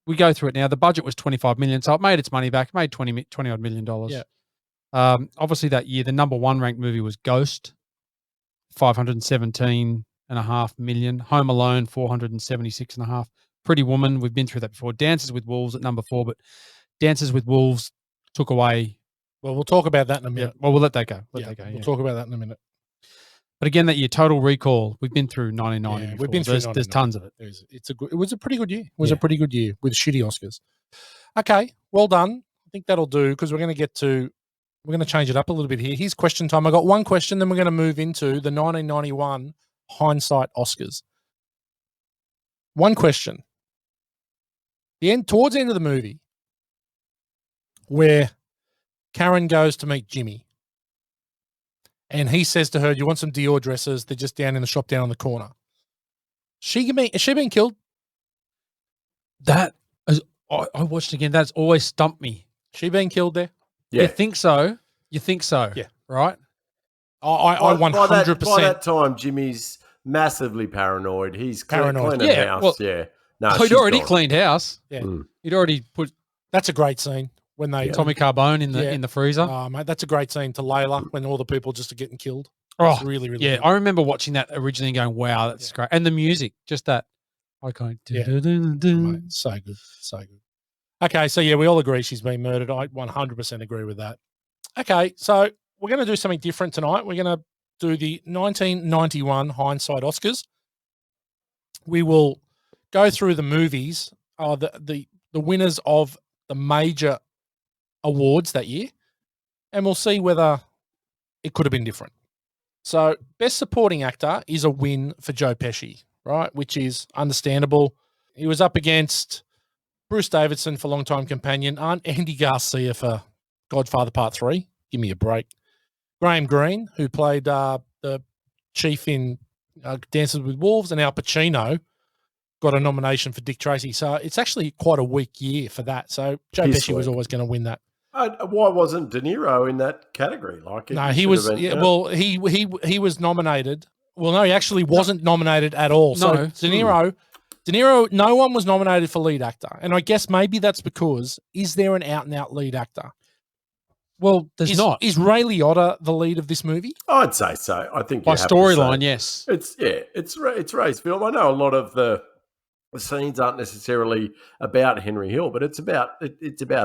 we go through it now. The budget was 25 million, so it made its money back. It made 20 odd million dollars. Yeah. Obviously that year, the number one ranked movie was Ghost, 517.5 million. Home Alone, 476.5. Pretty Woman, we've been through that before. Dances with Wolves at number 4, but Dances with Wolves took away. Well, we'll talk about that in a minute. Well, we'll let that go. We'll talk about that in a minute. But again, that year, Total Recall, we've been through 1990. Yeah, we've been through There's tons of it. It was a pretty good year. It was a pretty good year with shitty Oscars. Okay, well done. I think that'll do because we're going to change it up a little bit here. Here's question time. I got one question, then we're going to move into the 1991 hindsight Oscars. One question. Towards the end of the movie, where Karen goes to meet Jimmy, and he says to her, "Do you want some Dior dresses? They're just down in the shop down on the corner." Is she being killed? That is, I watched again. That's always stumped me. She being killed there? Yeah. You think so? Yeah. Right? I 100%. By that time, Jimmy's massively paranoid. He's Paranoid. cleaning Yeah, house. well, Yeah. No, he'd she's already gone. cleaned house. Yeah. He'd already put That's a great scene when they Tommy Carbone in the freezer. Oh, mate, that's a great scene to Layla when all the people just are getting killed. Oh, It's really, really yeah. good. I remember watching that originally and going, wow, that's great. And the music, just that. Okay. Mate, so good. So good. Okay, so yeah, we all agree she's been murdered. I 100% agree with that. Okay, so we're going to do something different tonight. We're going to do the 1991 hindsight Oscars. We will go through the movies, the winners of the major awards that year, and we'll see whether it could have been different. So, Best Supporting Actor is a win for Joe Pesci, right? Which is understandable. He was up against Bruce Davidson for Longtime Companion, Andy Garcia for Godfather Part 3. Give me a break. Graham Greene, who played the chief in Dances with Wolves, and Al Pacino got a nomination for Dick Tracy. So it's actually quite a weak year for that. So Joe Pesci was always going to win that. Why wasn't De Niro in that category? No, he was. Well, he was nominated. Well, no, he actually wasn't nominated at all. So No. De Niro, no one was nominated for lead actor, and I guess maybe that's because is there an out and out lead actor? Well, there's not. Is Ray Liotta the lead of this movie? I'd say so. I think By you have to storyline, say. yes. It's Ray's film. I know a lot of the scenes aren't necessarily about Henry Hill, but it's about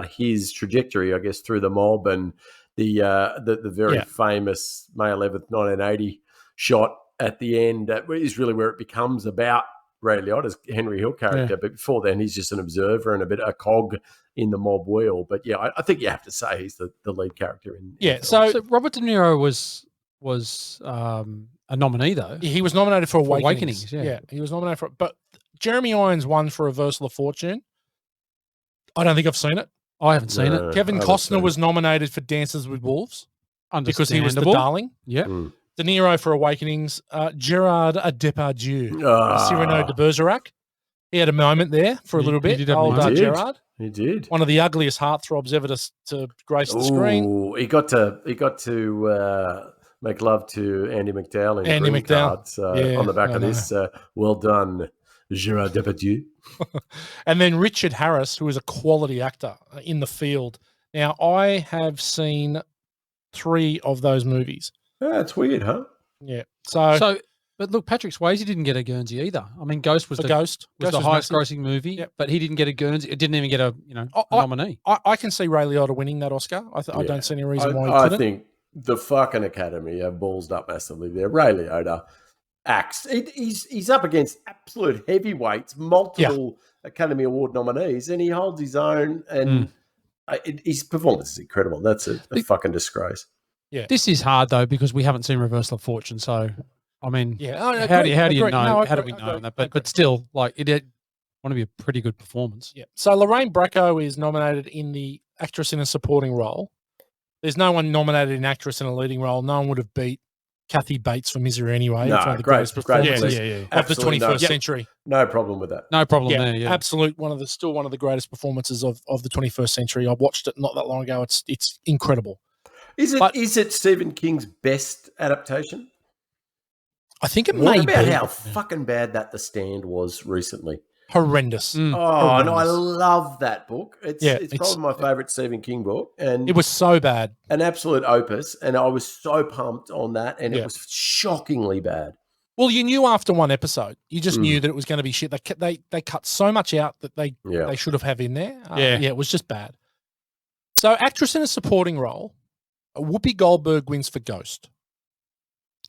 his trajectory, I guess, through the mob and the very famous May 11th, 1980 shot at the end. That is really where it becomes about Ray Liotta's Henry Hill character. But before then, he's just an observer and a cog in the mob wheel. But yeah, I think you have to say he's the lead character in the film. So Robert De Niro was a nominee though. He was nominated for Awakenings, yeah, he was nominated for it. But Jeremy Irons won for Reversal of Fortune. I don't think I've seen it. I haven't seen it. Kevin Costner was nominated for Dances with Wolves because he was the Understandable. darling. Yeah. De Niro for Awakenings. Gerard Depardieu, Cyrano de Bergerac. He had a moment there for a little bit. did have a Old moment. Gerard. He did. One of the ugliest heartthrobs ever to grace the screen. Ooh, he got to make love to Andy McDowell in Andy Green McDowell. Card. So on the back of this, well done, Gerard Depardieu. And then Richard Harris, who is a quality actor in the field. Now, I have seen 3 of those movies. That's weird, huh? Yeah. But look, Patrick Swayze didn't get a Guernsey either. I mean, Ghost was Ghost the was highest massive. grossing movie, Yep. but he didn't get a Guernsey. It didn't even get a nominee. I can see Ray Liotta winning that Oscar. I don't see any reason why he I couldn't. think the fucking Academy have ballsed up massively there. Ray Liotta acts. He's up against absolute heavyweights, multiple Academy Award nominees, and he holds his own. And his performance is incredible. That's a fucking disgrace. Yeah. This is hard though because we haven't seen Reversal of Fortune. So, I mean, how do you agree. know? No, how do we agree. know that? But still, like it want to be a pretty good performance. Yeah. So Lorraine Bracco is nominated in the actress in a supporting role. There's no one nominated in actress in a leading role. No one would have beat Kathy Bates for Misery anyway. No, it's one of the great greatest great performances flick. yeah. of the Absolutely 21st century. No problem with that. No problem Yeah, there. Yeah. absolute still one of the greatest performances of the 21st century. I watched it not that long ago. It's incredible. Is But- it Stephen King's best adaptation? I think it What may about be how fucking bad that The Stand was recently? horrendous. Mm. Oh, and I Horrendous. love that book. It's it's- probably my favourite Stephen King book, and It was so bad. an absolute opus. And I was so pumped on that, and Yeah. it was shockingly bad. Well, you knew after one episode, you just Mm. knew that it was going to be shit. They cut so much out that they should have in there. Yeah. It was just bad. So, actress in a supporting role, Whoopi Goldberg wins for Ghost.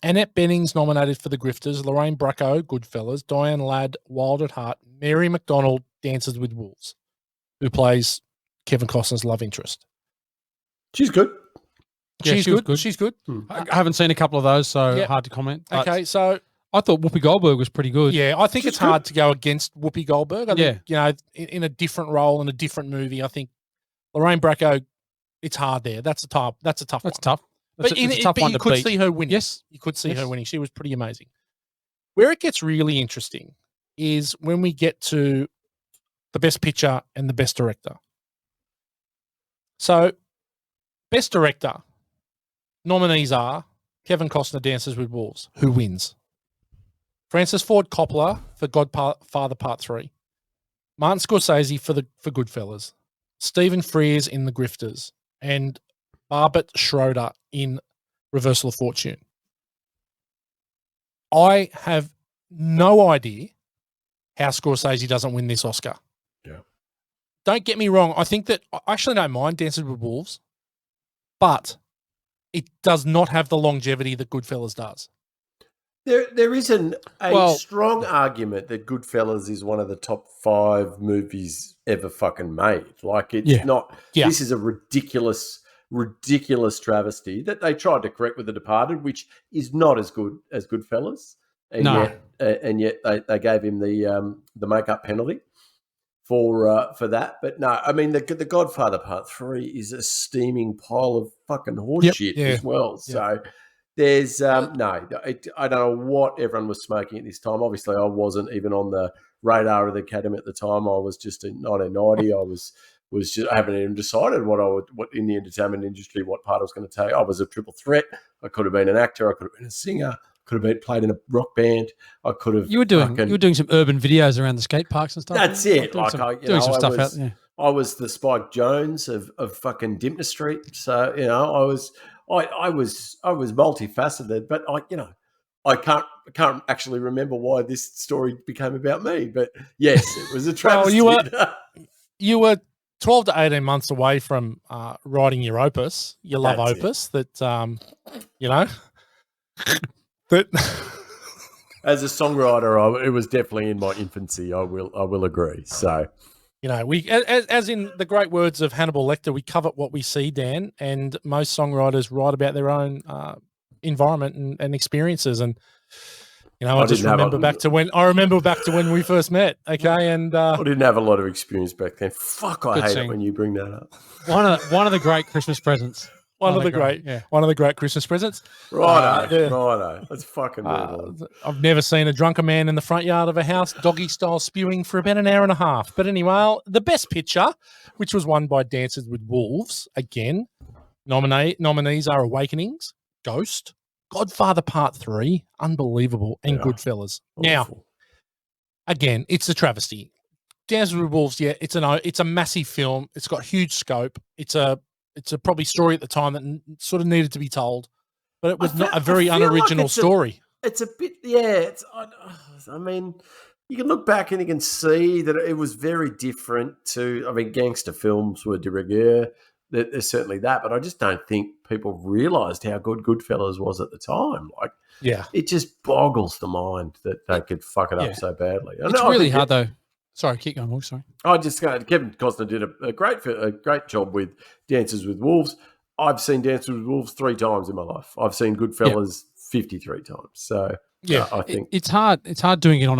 Annette Benning's nominated for The Grifters, Lorraine Bracco, Goodfellas, Diane Ladd, Wild at Heart, Mary McDonald, Dances with Wolves, who plays Kevin Costner's love interest. She's good. Yeah, She's she was good. good. She's good. I haven't seen a couple of those, so Yeah. hard to comment. but Okay, so I thought Whoopi Goldberg was pretty good. yeah, I think She's it's hard to go against Whoopi Goldberg. I think, in a different role in a different movie, I think Lorraine Bracco, it's hard there. That's a tough. That's That's one. tough. But, That's a tough but one you to could beat. see her winning. Yes. You could see Yes. her winning. She was pretty amazing. Where it gets really interesting is when we get to the best picture and the best director. So, best director nominees are Kevin Costner, Dances with Wolves, who wins. Francis Ford Coppola for Godfather Part 3. Martin Scorsese for Goodfellas. Stephen Frears in The Grifters. And Barbet Schroeder in Reversal of Fortune. I have no idea how Scorsese doesn't win this Oscar. Yeah. Don't get me wrong. I think that I actually don't mind Dances with Wolves, but it does not have the longevity that Goodfellas does. There is a Well- strong argument that Goodfellas is one of the top 5 movies ever fucking made. Like it's Yeah. not. Yeah. This is a ridiculous travesty that they tried to correct with The Departed, which is not as good as Goodfellas. And No. yet they gave him the makeup penalty for that. But no, I mean the Godfather Part 3 is a steaming pile of fucking horseshit Yeah. as well. So. There's I don't know what everyone was smoking at this time. Obviously, I wasn't even on the radar of the Academy at the time. I was just in 1990. I was just I haven't even decided what in the entertainment industry what part I was going to take. I was a triple threat. I could have been an actor. I could have been a singer. Could have played in a rock band. I could have. You were doing some urban videos around the skate parks and stuff. That's it. Doing Like some, I doing some stuff was, out there. I was the Spike Jones of fucking Dimpner Street. So I was multifaceted, but I can't actually remember why this story became about me. But yes, it was a travesty. You were 12 to 18 months away from writing your opus, your love That's opus. That that As a songwriter, it was definitely in my infancy. I will agree. So. we as in the great words of Hannibal Lecter, we covet what we see, Dan, and most songwriters write about their own environment and experiences. And I just remember back to when we first met. Okay, and I didn't have a lot of experience back then. Fuck, I Good hate sing. it when you bring that up. One of the great Christmas presents. one of the great Christmas presents. Righto. Let's fucking move on. I've never seen a drunken man in the front yard of a house, doggy style spewing for about an hour and a half. But anyway, the best picture, which was won by Dances with Wolves, again, nominees are Awakenings, Ghost, Godfather Part 3, unbelievable, and Goodfellas. Now, again, it's a travesty. Dances with Wolves, it's a massive film. It's got huge scope. It's a probably story at the time that sort of needed to be told, but it was not a very unoriginal story. It's a bit, I mean, you can look back and you can see that it was very different to, gangster films were de rigueur. There's certainly that, but I just don't think people realised how good Goodfellas was at the time. It just boggles the mind that they could fuck it up so badly. It's really hard though. Sorry, keep going. Sorry. Kevin Costner did a great job with Dances with Wolves. I've seen Dances with Wolves 3 times in my life. I've seen Goodfellas 53 times. So I think it's hard. It's hard doing it on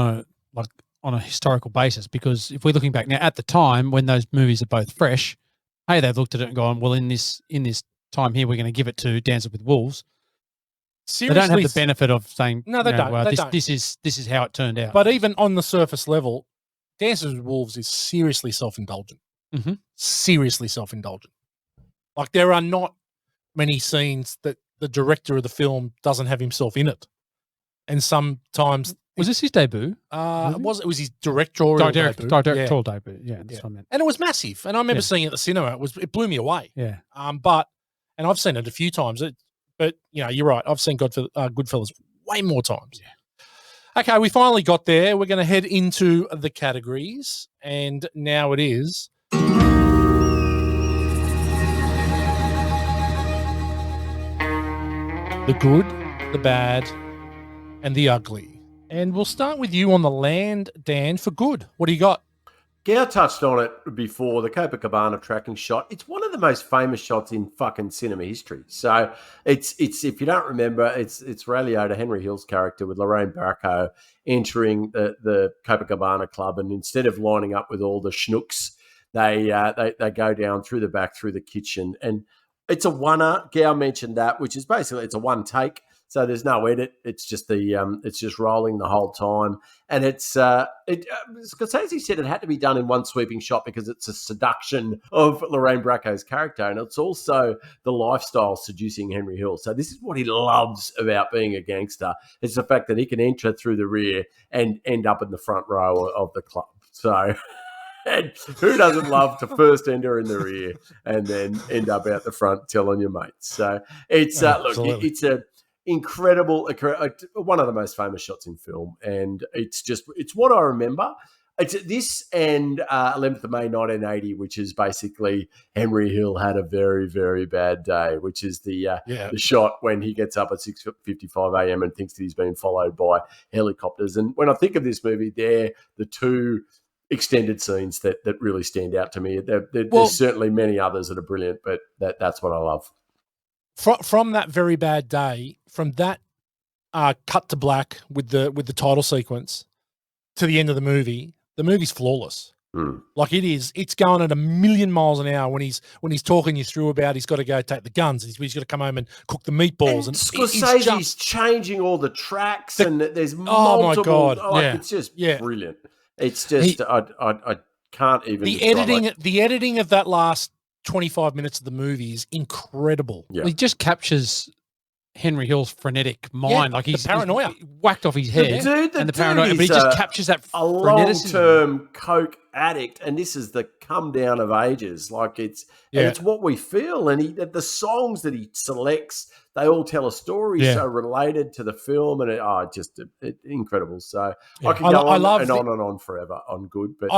a historical basis, because if we're looking back now at the time when those movies are both fresh, they've looked at it and gone, well, in this time here, we're going to give it to Dances with Wolves. They don't have the seriously, benefit of saying, No, they you know, don't. Well, They this, don't. this is how it turned out. but even on the surface level, Dances with Wolves is seriously self-indulgent. Mhm. Seriously self-indulgent. Like there are not many scenes that the director of the film doesn't have himself in it, and sometimes was this his debut? it was his directorial debut. Directorial debut. Yeah, that's what I meant. And it was massive. And I remember Yeah. seeing it at the cinema. It blew me away. Yeah. And I've seen it a few times. But you know, you're right. I've seen Goodfellas way more times. Yeah. Okay, we finally got there. We're going to head into the categories, and now it is the good, the bad, and the ugly. And we'll start with you on the land, Dan, for good. What do you got? Gow touched on it before, the Copacabana tracking shot. It's one of the most famous shots in fucking cinema history. So it's if you don't remember, it's Ray Liotta, Henry Hill's character, with Lorraine Bracco entering the Copacabana club, and instead of lining up with all the schnooks, they go down through the back, through the kitchen, and it's a one-er. Gow mentioned that, which is basically it's a one take. So there's no edit. It's just it's just rolling the whole time, and Scorsese said it had to be done in one sweeping shot because it's a seduction of Lorraine Bracco's character, and it's also the lifestyle seducing Henry Hill. So this is what he loves about being a gangster. It's the fact that he can enter through the rear and end up in the front row of the club. So. And who doesn't love to first enter in the rear and then end up out the front telling your mates? So it's look, it's a incredible, one of the most famous shots in film, and it's what I remember. It's this and 11th of May 1980, which is basically Henry Hill had a very, very bad day, which is the shot when he gets up at 6:55 a.m. and thinks that he's been followed by helicopters. And when I think of this movie, they're the two extended scenes that really stand out to me. There's certainly many others that are brilliant, but that's what I love. From that very bad day, from that cut to black with the title sequence to the end of the movie's flawless. Like it's going at 1,000,000 miles an hour when he's talking you through about he's got to go take the guns, he's got to come home and cook the meatballs, and Scorsese's changing all the tracks, and there's multiple. Oh my God! It's just brilliant. It's just I can't even. The editing of that last 25 minutes of the movie is incredible. Yeah. He just captures Henry Hill's frenetic mind, like he's paranoia he's whacked off his head, and the paranoia. But he just captures that a long-term coke addict, and this is the come down of ages. Like it's what we feel, and the songs that he selects, they all tell a story so related to the film, and it's incredible. So I can go on forever on good, but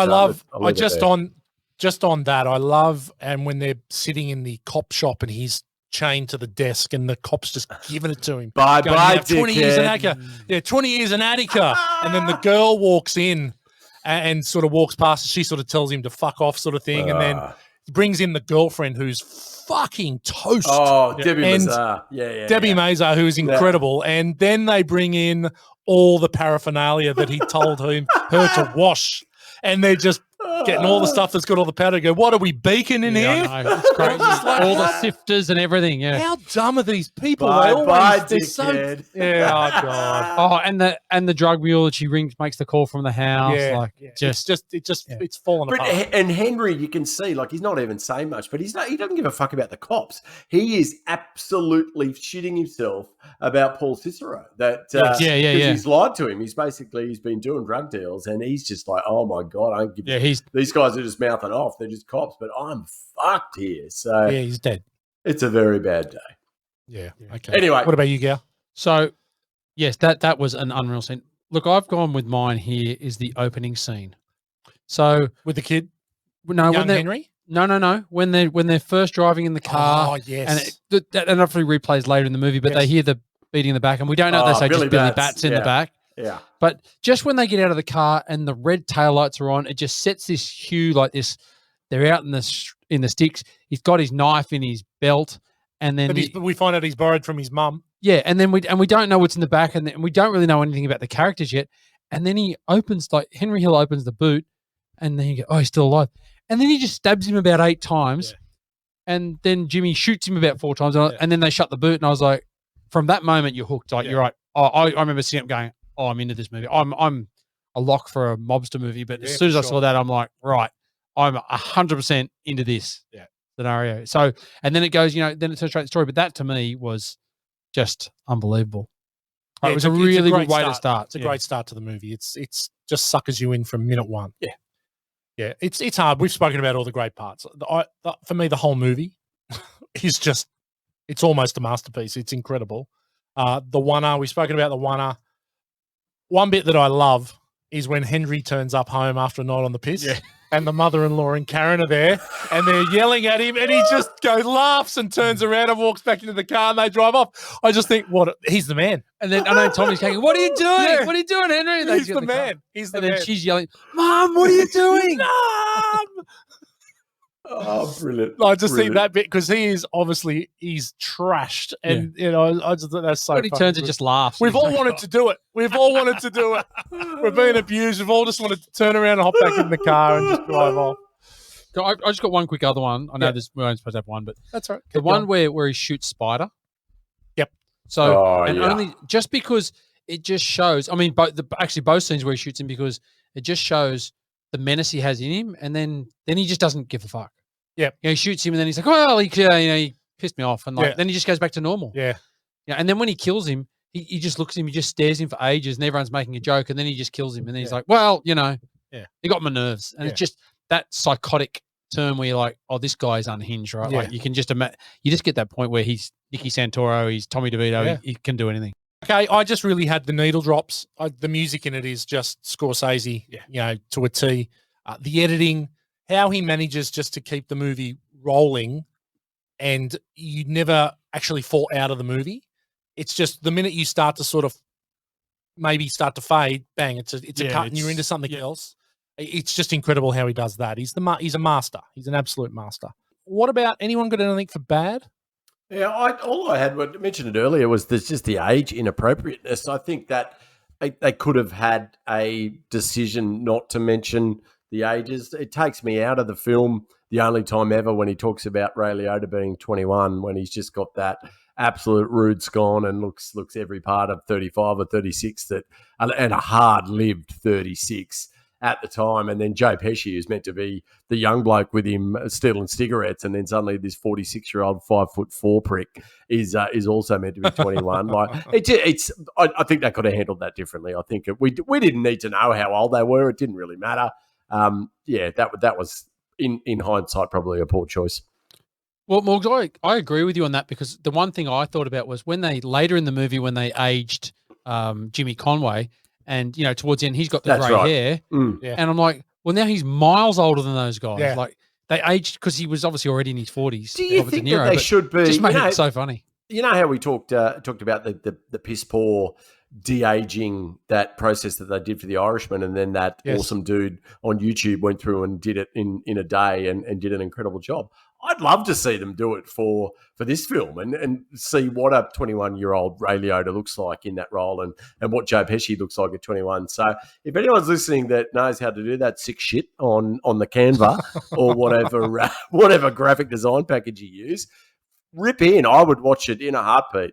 just on that, I love, and when they're sitting in the cop shop and he's chained to the desk and the cop's just giving it to him. Bye, 20 years in Attica. Yeah, 20 years in Attica. And then the girl walks in and sort of walks past, and she sort of tells him to fuck off sort of thing. And then brings in the girlfriend who's fucking toast. Oh, Debbie Mazar. Debbie Mazar, who is incredible. Yeah. And then they bring in all the paraphernalia that he told her to wash. And they're just getting all the stuff that's got all the powder. Go, what are we baking in here? I know. It's crazy. All the sifters and everything. Yeah. How dumb are these people? Bye, oh God. And the drug mule that she rings makes the call from the house. It's falling apart. And Henry, you can see, like, he's not even saying much, but he doesn't give a fuck about the cops. He is absolutely shitting himself about Paul Cicero. He's lied to him. He's been doing drug deals, and he's just like, oh my God, I don't give these guys are just mouthing off. They're just cops, but I'm fucked here. So he's dead. It's a very bad day. Yeah. Okay. Anyway, what about you, Gal? So, yes, that was an unreal scene. Look, I've gone with mine here is the opening scene. So with the kid, Henry. No. When they're first driving in the car. Oh yes. And that obviously replays later in the movie, but they hear the beating in the back, and we don't know if they say Billy Bats in the back. Yeah. But just when they get out of the car and the red taillights are on, it just sets this hue like this. They're out in the sticks. He's got his knife in his belt, and then we find out he's borrowed from his mum. Yeah, and then we don't know what's in the back, and we don't really know anything about the characters yet. And then he opens, like Henry Hill opens the boot, and then you go, oh, he's still alive. And then he just stabs him about 8 times, and then Jimmy shoots him about 4 times, and then they shut the boot, and I was like, from that moment you're hooked. Like you're right. I remember seeing it going, oh, I'm into this movie. I'm a lock for a mobster movie, but as soon as I saw that, I'm like, right, I'm 100% into this scenario. So, and then it goes, then it's a straight story. But that to me was just unbelievable. Yeah, it was a really good way to start. It's a great start to the movie. It's just suckers you in from minute one. Yeah. Yeah. It's hard. We've spoken about all the great parts. For me, the whole movie is just, it's almost a masterpiece. It's incredible. We've spoken about the one. One bit that I love is when Henry turns up home after a night on the piss. Yeah. And the mother-in-law and Karen are there, and they're yelling at him, and he just laughs and turns around and walks back into the car, and they drive off. I just think, he's the man. And then I know Tommy's going, "What are you doing? Yeah. What are you doing, Henry?" And He's the man. He's the man. And then she's yelling, "Mom, what are you doing?" Mom! Oh, brilliant! I just think that bit because he's trashed, and I just think that's so. But he turns and just laughs. We've all wanted to do it. We've all wanted to do it. We're being abused. We've all just wanted to turn around and hop back in the car and just drive off. I just got one quick other one. I know we're only supposed to have one, but that's right. The one where he shoots Spider. Yep. So only just because it just shows. I mean, both scenes where he shoots him because it just shows the menace he has in him, and then he just doesn't give a fuck. Yeah, he shoots him, and then he's like, "Well, he pissed me off," and then he just goes back to normal. Yeah, and then when he kills him, he just looks at him, he just stares him for ages, and everyone's making a joke, and then he just kills him, and then he's like, "Well, he got my nerves," and it's just that psychotic term where you're like, "Oh, this guy's unhinged," right? Yeah. Like you can just you just get that point where he's Nicky Santoro, he's Tommy DeVito, he can do anything. Okay, I just really had the needle drops. The music in it is just Scorsese, to a T. The editing, how he manages just to keep the movie rolling, and you never actually fall out of the movie. It's just the minute you start to sort of maybe start to fade, bang! It's a cut, and you're into something else. It's just incredible how he does that. He's a master. He's an absolute master. What about anyone got anything for bad? Yeah, all I had, what I mentioned it earlier, was there's just the age inappropriateness. I think that they could have had a decision not to mention the ages. It takes me out of the film the only time ever when he talks about Ray Liotta being 21, when he's just got that absolute rude scone and looks every part of 35 or 36 and a hard-lived 36 at the time. And then Joe Pesci, who's meant to be the young bloke with him stealing cigarettes, and then suddenly this 46-year-old 5'4" prick is also meant to be 21. I think they could have handled that differently. I think we didn't need to know how old they were. It didn't really matter. That was in hindsight probably a poor choice. Well, Morgs, I agree with you on that, because the one thing I thought about was when they later in the movie when they aged Jimmy Conway, and towards the end he's got the grey hair, and I'm like, well, now he's miles older than those guys. Yeah. Like they aged because he was obviously already in his 40s. Do you Robert think De Niro, that they should be? Just made it so funny. You know how we talked about the piss poor de-aging, that process that they did for The Irishman, and then that awesome dude on YouTube went through and did it in a day and did an incredible job. I'd love to see them do it for this film and see what a 21-year-old Ray Liotta looks like in that role and what Joe Pesci looks like at 21. So if anyone's listening that knows how to do that sick shit on the Canva or whatever graphic design package you use, rip in. I would watch it in a heartbeat.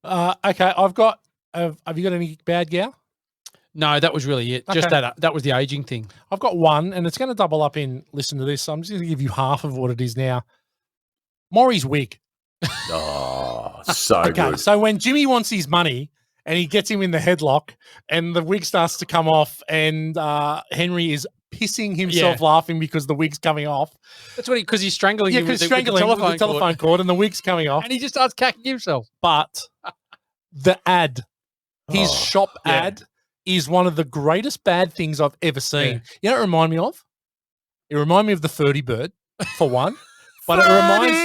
Okay, I've got. Have you got any bad gal? No, that was really it. Okay. Just that was the aging thing. I've got one, and it's going to double up in. Listen to this. So I'm just going to give you half of what it is now. Maury's wig. Oh, so okay, good. So when Jimmy wants his money and he gets him in the headlock, and the wig starts to come off, and Henry is pissing himself laughing because the wig's coming off. That's what because he's strangling him with the telephone cord, and the wig's coming off, and he just starts cacking himself. But the ad, his shop ad, is one of the greatest bad things I've ever seen. Yeah. You know what it reminded me of? It reminded me of the 30 Bird, for one. But it reminds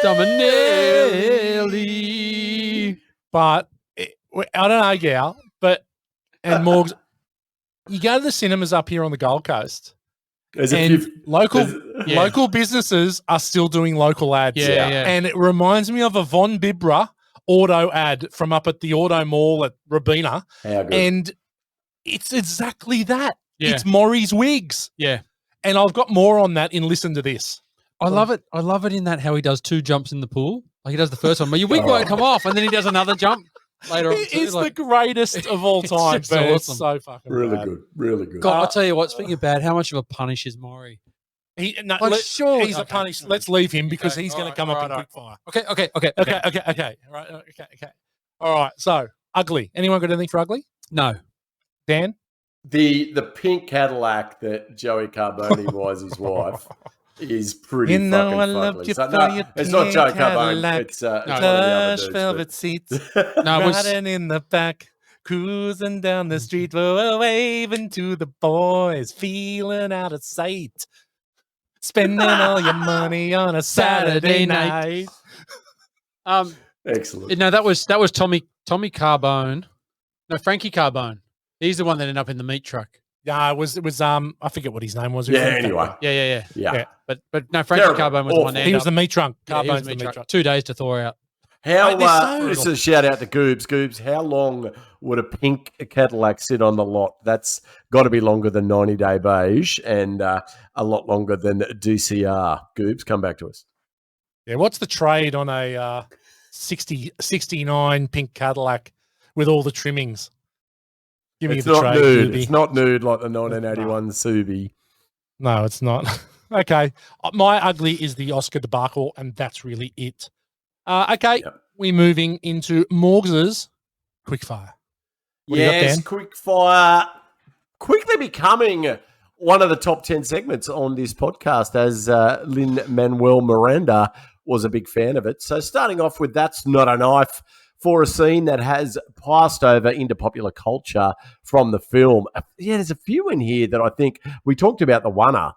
Dominelli. But I don't know, Gal, and Morgs, you go to the cinemas up here on the Gold Coast, local businesses are still doing local ads. Yeah. And it reminds me of a Von Bibra auto ad from up at the Auto Mall at Rabina. And it's exactly that. Yeah. It's Maury's wigs. Yeah. And I've got more on that in Listen to This. I love it. I love it in that how he does 2 jumps in the pool. Like he does the first one, but your wig won't come off, and then he does another jump later on. It too. is Like, the greatest of all it's time, just but it's awesome. so fucking Really bad. good. Really good. God, I'll tell you what. Speaking of bad, how much of a punish is Maury? He's surely- a okay. punish. Let's leave him because Okay, he's going to alright, come up in alright, quick fire. Okay. Right. Okay. All right. So ugly. Anyone got anything for ugly? No. Dan? The pink Cadillac that Joey Carbone was his wife is pretty You know fucking I loved fugly. you So, for no, your it's not pink Joey Carbone. Cadillac. It's one of the other Plush dudes. velvet seats. No, it was Riding in the back, cruising down the street, waving to the boys, feeling out of sight. Spending all your money on a Saturday night. Excellent. No, that was Tommy Carbone. No, Frankie Carbone. He's the one that ended up in the meat truck. Yeah, it was I forget what his name was. Yeah, anyway. Yeah. But no, Frankie Terrible. Carbone was the one that He ended was up. the meat trunk. Yeah, he was Carbone's the the meat meat truck. truck. 2 days to thaw out. How Mate, they're so this is a shout out to Goobs. Goobs, how long would a pink Cadillac sit on the lot? That's got to be longer than 90 Day Beige and a lot longer than DCR. Goobs, come back to us. Yeah, what's the trade on a 69 pink Cadillac with all the trimmings? Give me It's the not trade. nude. Doobie. It's not nude like the 1981 Subi. No, it's not. Okay. My ugly is the Oscar debacle, and that's really it. Okay. Yep. We're moving into Morgs's quickfire. What do you got, Yes, Dan? quickfire. Quickly becoming one of the top 10 segments on this podcast as Lin-Manuel Miranda was a big fan of it. So starting off with That's Not a Knife for a scene that has passed over into popular culture from the film. Yeah, there's a few in here that I think we talked about the oneer.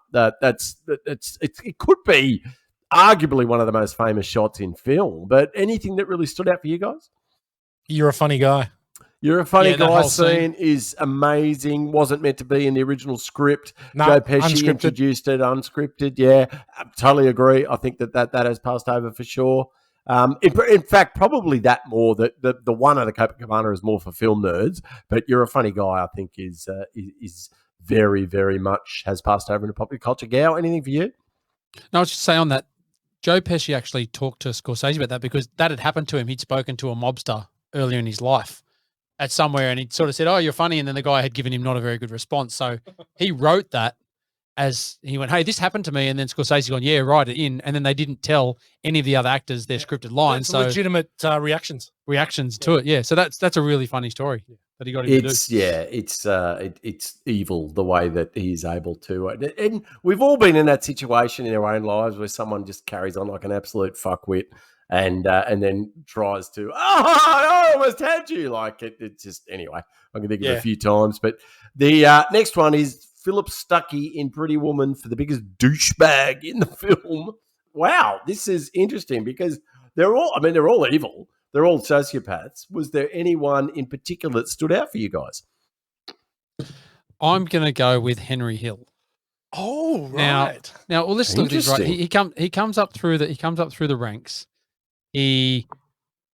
It could be arguably one of the most famous shots in film, but anything that really stood out for you guys? You're a funny guy. You're a funny Yeah, that guy whole scene is amazing. Wasn't meant to be in the original script. No, Joe Pesci unscripted. introduced it unscripted. Yeah, I totally agree. I think that has passed over for sure. In fact, probably that more. The one at the Copacabana is more for film nerds. But You're a Funny Guy, I think, is very, very much has passed over into popular culture. Gal, anything for you? No, I was just saying on that, Joe Pesci actually talked to Scorsese about that because that had happened to him. He'd spoken to a mobster earlier in his life at somewhere, and he sort of said, "Oh, you're funny," and then the guy had given him not a very good response. So he wrote that as he went, "Hey, this happened to me," and then Scorsese gone, "Yeah, write it in," and then they didn't tell any of the other actors their scripted lines. That's So legitimate reactions. reactions to it, yeah. So that's a really funny story that he got him to do. It's evil the way that he's able to, and we've all been in that situation in our own lives where someone just carries on like an absolute fuckwit, and then tries to, I almost had you, like it just anyway. I can think of it a few times, but the next one is Philip Stuckey in Pretty Woman for the biggest douchebag in the film. Wow, this is interesting because they're all evil. They're all sociopaths. Was there anyone in particular that stood out for you guys? I'm going to go with Henry Hill. Oh, right. Now, well, let's look at this. Right, he comes up through the ranks. He,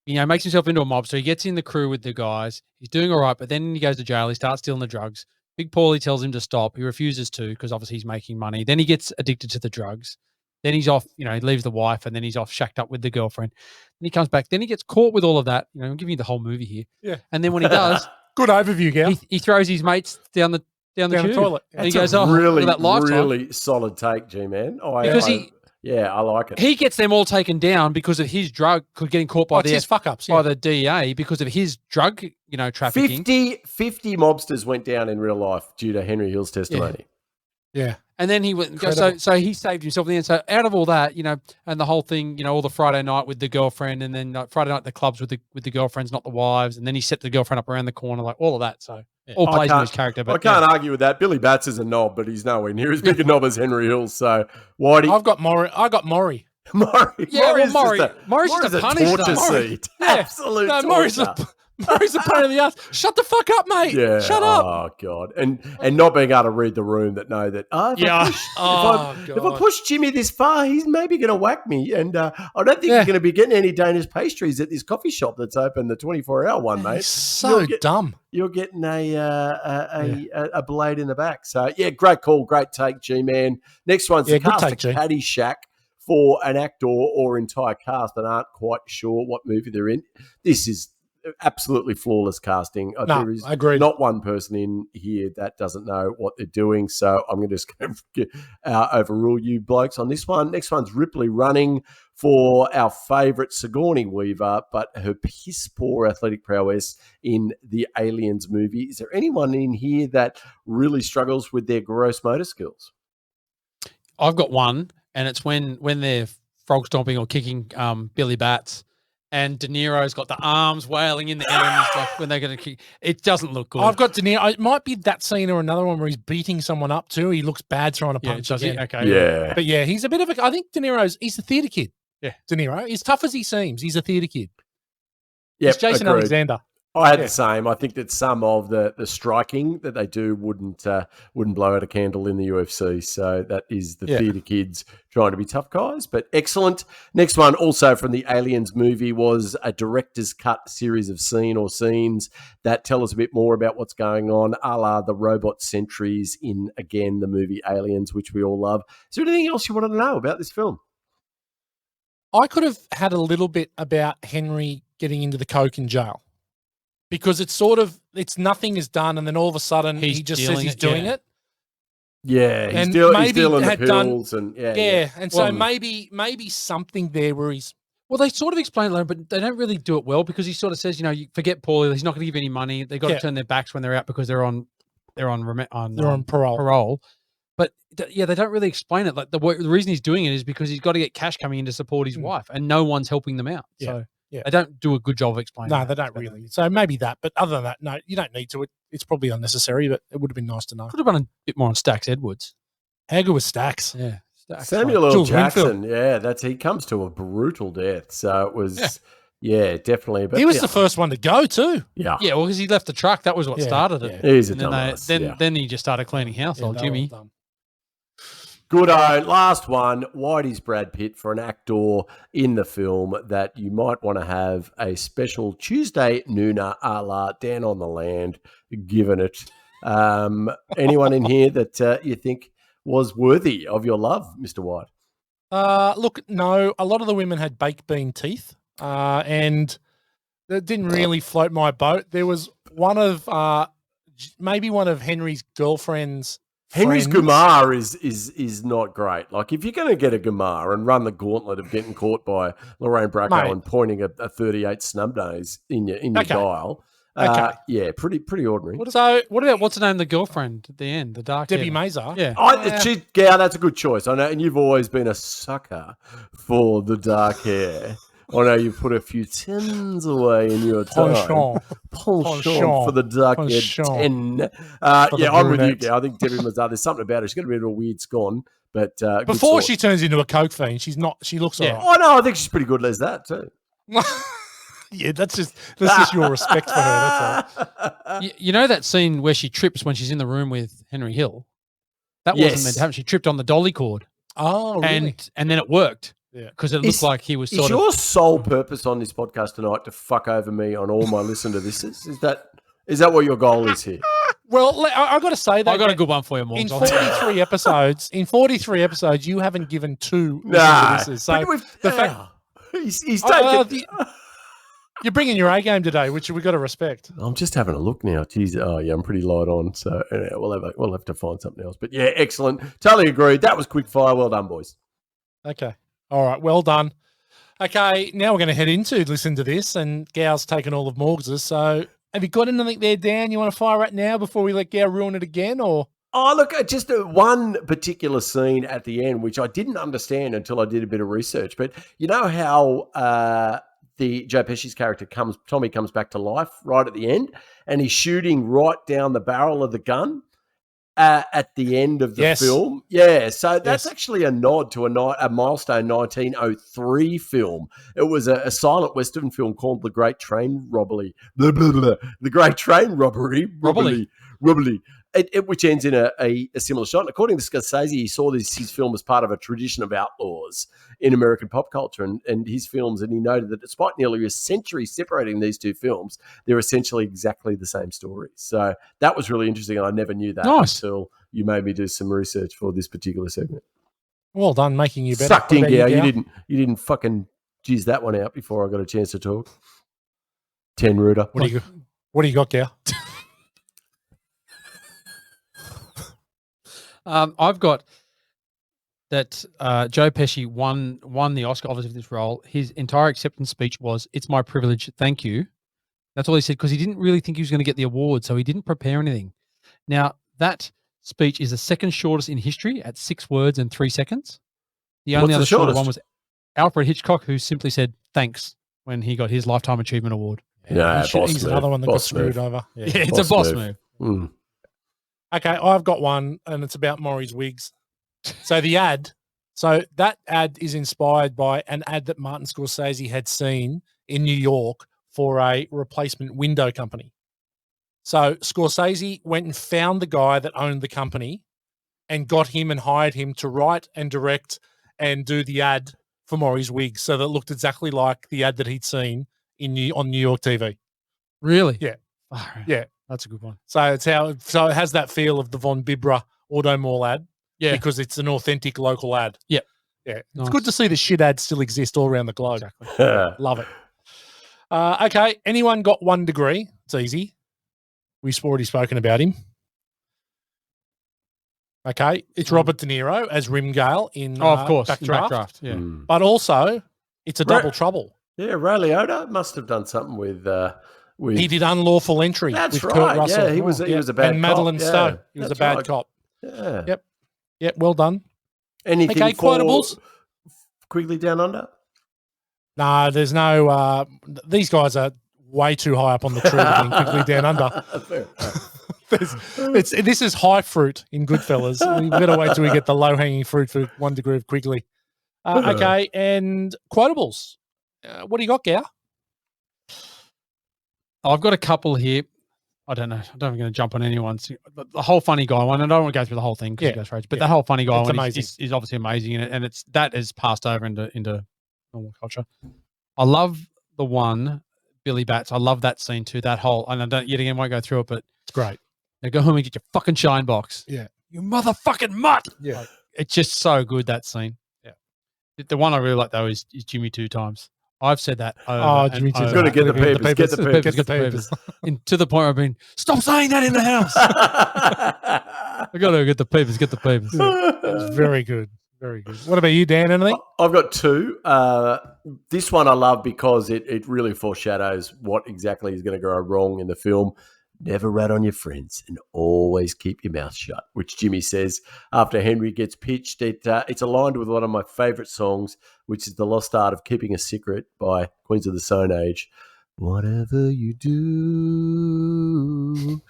makes himself into a mob. So he gets in the crew with the guys. He's doing all right, but then he goes to jail. He starts stealing the drugs. Big Paulie tells him to stop. He refuses to because obviously he's making money. Then he gets addicted to the drugs. Then he's off, he leaves the wife, and then he's off shacked up with the girlfriend. Then he comes back. Then he gets caught with all of that. I'm giving you the whole movie here. Yeah. And then when he does, Good overview, Gal. he throws his mates down the Down the tube. toilet. And he That's goes, a "Oh, really, look at that lifetime." really solid take, G-Man. I like it. He gets them all taken down because of his drug, getting caught by It's his fuck-ups. by the DEA because of his drug, trafficking. 50 mobsters went down in real life due to Henry Hill's testimony. Yeah. And then he went, Incredible. so he saved himself in the end. So out of all that, and the whole thing, all the Friday night with the girlfriend, and then Friday night at the clubs with the girlfriends, not the wives, and then he set the girlfriend up around the corner, like all of that. So all plays into his character. But I can't argue with that. Billy Batts is a knob, but he's nowhere near as big a knob as Henry Hill. So Whitey, I got Maury. Murray. Yeah, well, Murray's Murray's just a a punisher. torture Murray. seat. Yeah. Absolute No, torture. Maury's a pain in the ass. Shut the fuck up, mate. Yeah. Shut up. Oh god. And not being able to read the room that know that if I push Jimmy this far, he's maybe going to whack me. And I don't think you're going to be getting any Danish pastries at this coffee shop that's open the 24-hour one, mate. He's so dumb. You're getting a blade in the back. So yeah, great call, great take, G-Man. Next one's Yeah, the good cast take, of G. Caddyshack for an actor or entire cast that aren't quite sure what movie they're in, this is absolutely flawless casting. No, there is agreed. not one person in here that doesn't know what they're doing. So I'm just going to overrule you blokes on this one. Next one's Ripley running for our favourite Sigourney Weaver, but her piss poor athletic prowess in the Aliens movie. Is there anyone in here that really struggles with their gross motor skills? I've got one, and it's when they're frog stomping or kicking Billy Bats. And De Niro's got the arms wailing in the air, and like when they're going to kick. It doesn't look good. I've got De Niro. It might be that scene or another one where he's beating someone up too. He looks bad throwing a punch again. Okay. Yeah. But yeah, he's a bit of a. I think De Niro's. He's a theatre kid. Yeah. De Niro. As tough as he seems, he's a theatre kid. Yep, He's Jason agreed. Alexander. I had the same. I think that some of the striking that they do wouldn't blow out a candle in the UFC. So that is the theatre kids trying to be tough guys. But excellent. Next one, also from the Aliens movie, was a director's cut series of scenes that tell us a bit more about what's going on, a la the robot sentries in, again, the movie Aliens, which we all love. Is there anything else you wanted to know about this film? I could have had a little bit about Henry getting into the coke in jail. Because it's nothing is done, and then all of a sudden he just says he's doing it. Yeah, he's dealing the pills, and so maybe something there where he's. Well, they sort of explain it later, but they don't really do it well because he sort of says, you forget Paulie, he's not going to give you any money. They've got to turn their backs when they're out because they're on parole. But they don't really explain it. Like the reason he's doing it is because he's got to get cash coming in to support his wife, and no one's helping them out. Yeah. So. Yeah. They don't do a good job of explaining. No, they don't really. So maybe that. But other than that, no, you don't need to. It's probably unnecessary, but it would have been nice to know. Could have run a bit more on Stax Edwards. How good was Stax? Yeah. Stax. Samuel L. Jackson. Yeah, he comes to a brutal death. So it was, definitely. But he was the first one to go too. Yeah. Yeah, well, because he left the truck. That was what started it. He's a dumbass. Then he just started cleaning house, old Jimmy. Good last one. Whitey's Brad Pitt for an actor in the film that you might want to have a special Tuesday nooner a la Dan on the Land given it. Anyone in here that you think was worthy of your love, Mr. White? Look, no. A lot of the women had baked bean teeth, and that didn't really float my boat. There was maybe one of Henry's girlfriend's. Henry's Gumar is not great. Like, if you're going to get a Gumar and run the gauntlet of getting caught by Lorraine Bracco and pointing a 38 snub nose in your dial, pretty ordinary. So, what about what's her name? The girlfriend at the end, the dark Debbie Mazar. Yeah, that's a good choice. I know, and you've always been a sucker for the dark hair. I know you've put a few tens away in your time. Penchant for the dark hair 10. I'm with you, Gail. I think Debbie Mazar, there's something about her. She's got a bit of a weird scone, but before she turns into a coke fiend, she's not. She looks all right. Oh no, I think she's pretty good as that too. Yeah, that's just your respect for her. That's all. You know that scene where she trips when she's in the room with Henry Hill? That wasn't meant to happen. She tripped on the dolly cord. Oh, really? And then it worked. Yeah, because it looked like he was sort of. Is your sole purpose on this podcast tonight to fuck over me on all my listen to this? Is that what your goal is here? Well, I got to say that I got a good one for you, Morgs. In 43 episodes, you haven't given two. Listeners. So the fact he's taking. You're bringing your A game today, which we've got to respect. I'm just having a look now. Jeez, I'm pretty light on, so we'll have to find something else. But yeah, excellent. Totally agreed. That was quick fire. Well done, boys. Okay. All right, well done. Okay, now we're going to head into listen to this, and Gal's taken all of Morgs's. So have you got anything there, Dan, you want to fire at now before we let Gal ruin it again, or? Oh, look, just one particular scene at the end, which I didn't understand until I did a bit of research. But you know how the Joe Pesci's character Tommy comes back to life right at the end, and he's shooting right down the barrel of the gun at the end of the film. Yeah, so that's actually a nod to a milestone 1903 film. It was a silent Western film called The Great Train Robbery. The Great Train Robbery. Which ends in a similar shot. And according to Scorsese, he saw his film as part of a tradition of outlaws in American pop culture and his films. And he noted that despite nearly a century separating these two films, they're essentially exactly the same story. So that was really interesting. And I never knew that until you made me do some research for this particular segment. Well done, making you better. Sucked in, What about Gow. you, Gow? You didn't fucking jizz that one out before I got a chance to talk. 10 Rooter. What do you got, Gow? I've got that Joe Pesci won the Oscar, obviously, for this role. His entire acceptance speech was, "It's my privilege, thank you." That's all he said, because he didn't really think he was going to get the award, so he didn't prepare anything. Now, that speech is the second shortest in history at 6 words and 3 seconds. The only other shorter one was Alfred Hitchcock, who simply said thanks when he got his Lifetime Achievement Award. Yeah, he's another one that got screwed over. Yeah, it's a boss move. Mm. Okay, I've got one, and it's about Maury's wigs. So that ad is inspired by an ad that Martin Scorsese had seen in New York for a replacement window company. So Scorsese went and found the guy that owned the company and got him and hired him to write and direct and do the ad for Maury's wigs, so that it looked exactly like the ad that he'd seen on New York TV. Really? Yeah. Oh, Yeah. That's a good one. So it has that feel of the Von Bibra Auto Mall ad. Yeah. Because it's an authentic local ad. Yep. Yeah. Nice. It's good to see the shit ads still exist all around the globe. Exactly. Love it. Okay. Anyone got 1 degree? It's easy. We've already spoken about him. Okay. It's Robert De Niro as Rimgale in of course, Backdraft. Backdraft. Yeah. But also, it's a double trouble. Yeah, Ray Liotta must have done something with He did Unlawful Entry. That's with right. Kurt Russell. Yeah, he was a bad and Madeline cop. Stowe. Yeah, He was a that's bad right. cop. Yeah. Yep. Well done. Anything Okay, for quotables? Quigley Down Under? No, there's no. These guys are way too high up on the tree to be quickly down under. This is high fruit in Goodfellas. We've got to wait till we get the low hanging fruit for 1 degree of Quigley. Okay, and quotables. What do you got, Gow? I've got a couple here. I don't know. I don't think I'm going to jump on anyone's. But the whole funny guy one, and I don't want to go through the whole thing because it goes for ages, but the whole funny guy It's one amazing. is obviously amazing, and that has passed over into normal culture. I love the one, Billy Bats. I love that scene too. That whole, and I don't yet again won't go through it, but It's great. now go home and get your fucking shine box. Yeah. You motherfucking mutt. Yeah. It's just so good, that scene. Yeah. The one I really like though is Jimmy 2 times. I've said that. Jimmy Two's Got to get the papers. Get the papers. Get the papers. And to the point where I've been, stop saying that in the house. I got to get the papers. Get the papers. It's very good. Very good. What about you, Dan? Anything? I've got 2. This one I love because it really foreshadows what exactly is going to go wrong in the film. Never rat on your friends and always keep your mouth shut, which Jimmy says after Henry gets pitched. It's aligned with one of my favourite songs, which is The Lost Art of Keeping a Secret by Queens of the Stone Age. Whatever you do,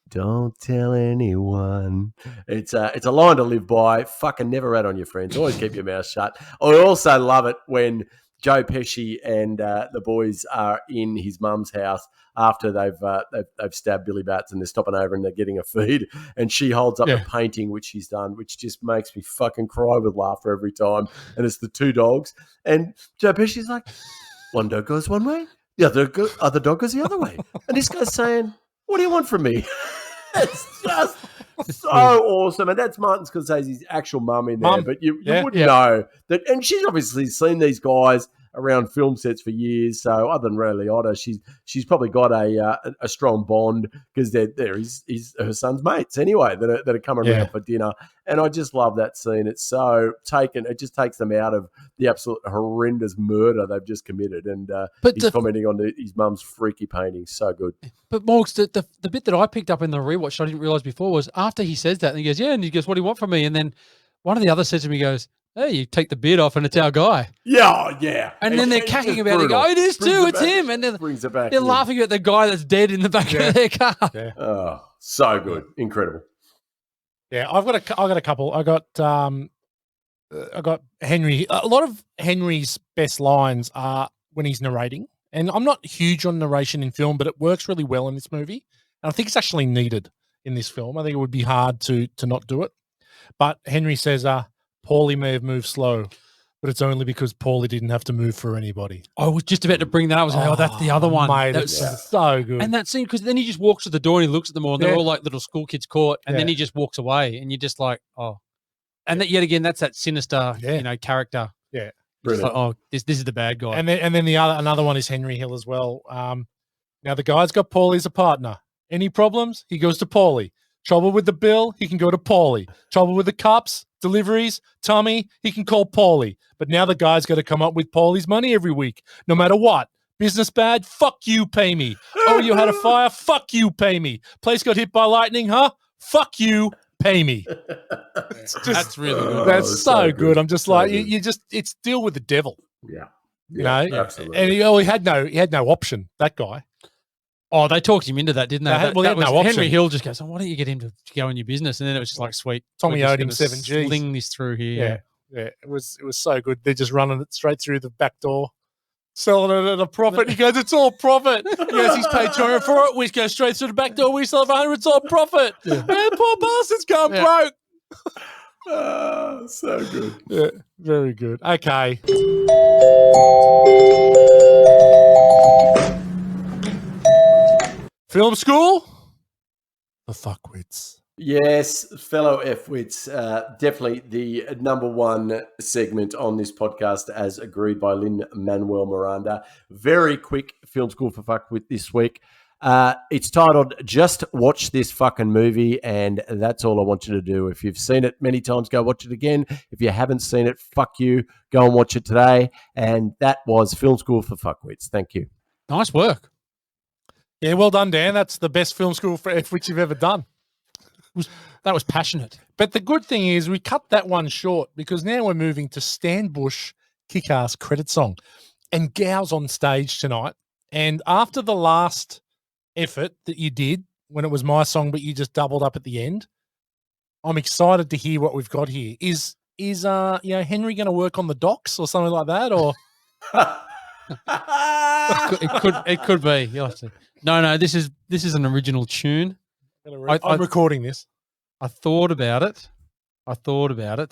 don't tell anyone. It's a line to live by. Fucking never rat on your friends. Always keep your mouth shut. I also love it when Joe Pesci and the boys are in his mum's house after they've stabbed Billy Bats and they're stopping over and they're getting a feed, and she holds up the painting which she's done, which just makes me fucking cry with laughter every time. And it's the 2 dogs, and Joe Pesci's like, one dog goes one way, the other dog goes the other way, and this guy's saying, "What do you want from me?" It's just so awesome, and that's Martin Scorsese's actual mum in there. But you wouldn't know that, and she's obviously seen these guys around film sets for years. So other than Ray Liotta, she's probably got a strong bond because they're her son's mates anyway that are coming around for dinner. And I just love that scene. It's so taken. It just takes them out of the absolute horrendous murder they've just committed. And he's commenting on his mum's freaky painting. So good. But Morgs, the bit that I picked up in the rewatch I didn't realize before was after he says that, and he goes, "Yeah," and he goes, "What do you want from me?" And then one of the others says to me, he goes, "Hey, you take the beard off and it's our guy." Yeah. And then they're cacking about it. They go, "Oh, it is too. It's him." And then brings it back. they're laughing at the guy that's dead in the back of their car. Yeah. Oh, so good. Incredible. Yeah, I got a couple. I got Henry. A lot of Henry's best lines are when he's narrating, and I'm not huge on narration in film, but it works really well in this movie, and I think it's actually needed in this film. I think it would be hard to not do it. But Henry says, "Paulie may have moved slow, but it's only because Paulie didn't have to move for anybody." I was just about to bring that up. I was like, "Oh, that's the other one." Mate, That it's was so good. And that scene, because then he just walks to the door and he looks at them all, and they're all like little school kids caught, and then he just walks away, and you're just like, "Oh." And that yet again, that's that sinister, Yeah. character. Yeah. It's like, oh, this is the bad guy. And then another one is Henry Hill as well. Now the guy's got Paulie as a partner. Any problems? He goes to Paulie. Trouble with the bill? He can go to Paulie. Trouble with the cops, deliveries, Tommy? He can call Paulie. But now the guy's got to come up with Paulie's money every week, no matter what. Business bad? Fuck you, pay me. Oh, you had a fire? Fuck you, pay me. Place got hit by lightning? Huh? Fuck you, pay me. That's really good. That's so good. I'm just So like, good. you just, it's deal with the devil. Yeah. You know, absolutely. and he had no option. That guy. Oh, they talked him into that, didn't they? They had- well, he had no option. Henry Hill just goes, oh, why don't you get him to go in your business? And then it was just like, sweet. Tommy we're just owed him gonna 7 Gs. Sling this through here. Yeah, it was so good. They're just running it straight through the back door, selling it at a profit. He goes, "It's all profit." He goes, "He's paid 200 for it. We go straight through the back door. We sell it for 100. It's all profit." Man, poor bastard's going broke. So good. Yeah, very good. Okay. Film school? The fuckwits. Yes, fellow F-wits, definitely the number one segment on this podcast as agreed by Lin-Manuel Miranda. Very quick film school for fuckwit this week. It's titled Just Watch This Fucking Movie, and that's all I want you to do. If you've seen it many times, go watch it again. If you haven't seen it, fuck you. Go and watch it today. And that was Film School for Fuckwits. Thank you. Nice work. Yeah, well done, Dan. That's the best film school for F-wits you've ever done. That was passionate. But the good thing is we cut that one short because now we're moving to Stan Bush kick-ass credit song. And Gow's on stage tonight. And after the last effort that you did when it was my song, but you just doubled up at the end, I'm excited to hear what we've got here. Is Henry going to work on the docks or something like that? Or It could be. You'll have to. No. This is an original tune. I'm recording this. I thought about it,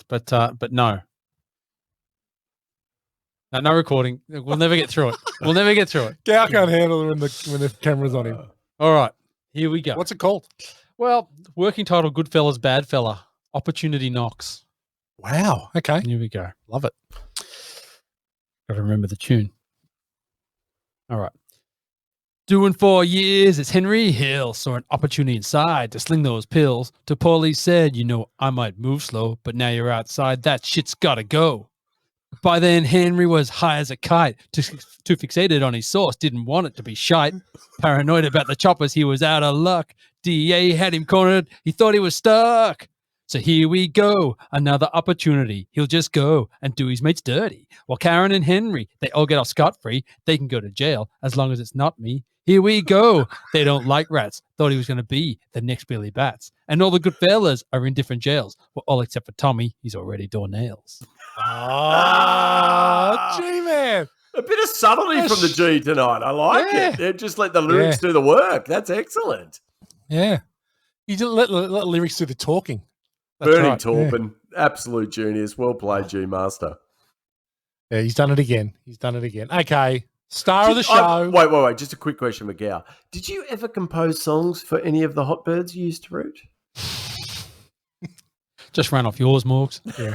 but no. No recording. We'll never get through it. Gow can't handle it when the camera's on him. All right, here we go. What's it called? Well, working title: Goodfellas, Bad Fella. Opportunity knocks. Wow. Okay. Here we go. Love it. Got to remember the tune. All right. Doing 4 years, it's Henry Hill. Saw an opportunity inside to sling those pills. To Paulie said, I might move slow, but now you're outside. That shit's gotta go. By then, Henry was high as a kite, too fixated on his sauce, didn't want it to be shite. Paranoid about the choppers, he was out of luck. DA had him cornered, he thought he was stuck. So here we go, another opportunity. He'll just go and do his mates dirty. While Karen and Henry, they all get off scot-free. They can go to jail as long as it's not me. Here we go. They don't like rats. Thought he was going to be the next Billy Bats. And all the good fellas are in different jails. Well, all except for Tommy. He's already doing nails. G-man. A bit of subtlety from the G tonight. I like it. They just let the lyrics do the work. That's excellent. Yeah. You just let lyrics do the talking. That's Bernie Taupin, absolute genius. Well played, G Master. Yeah, he's done it again. Okay. Star of the show. Wait. Just a quick question for Gow. Did you ever compose songs for any of the Hotbirds you used to root? Just ran off yours, Morgs. Yeah.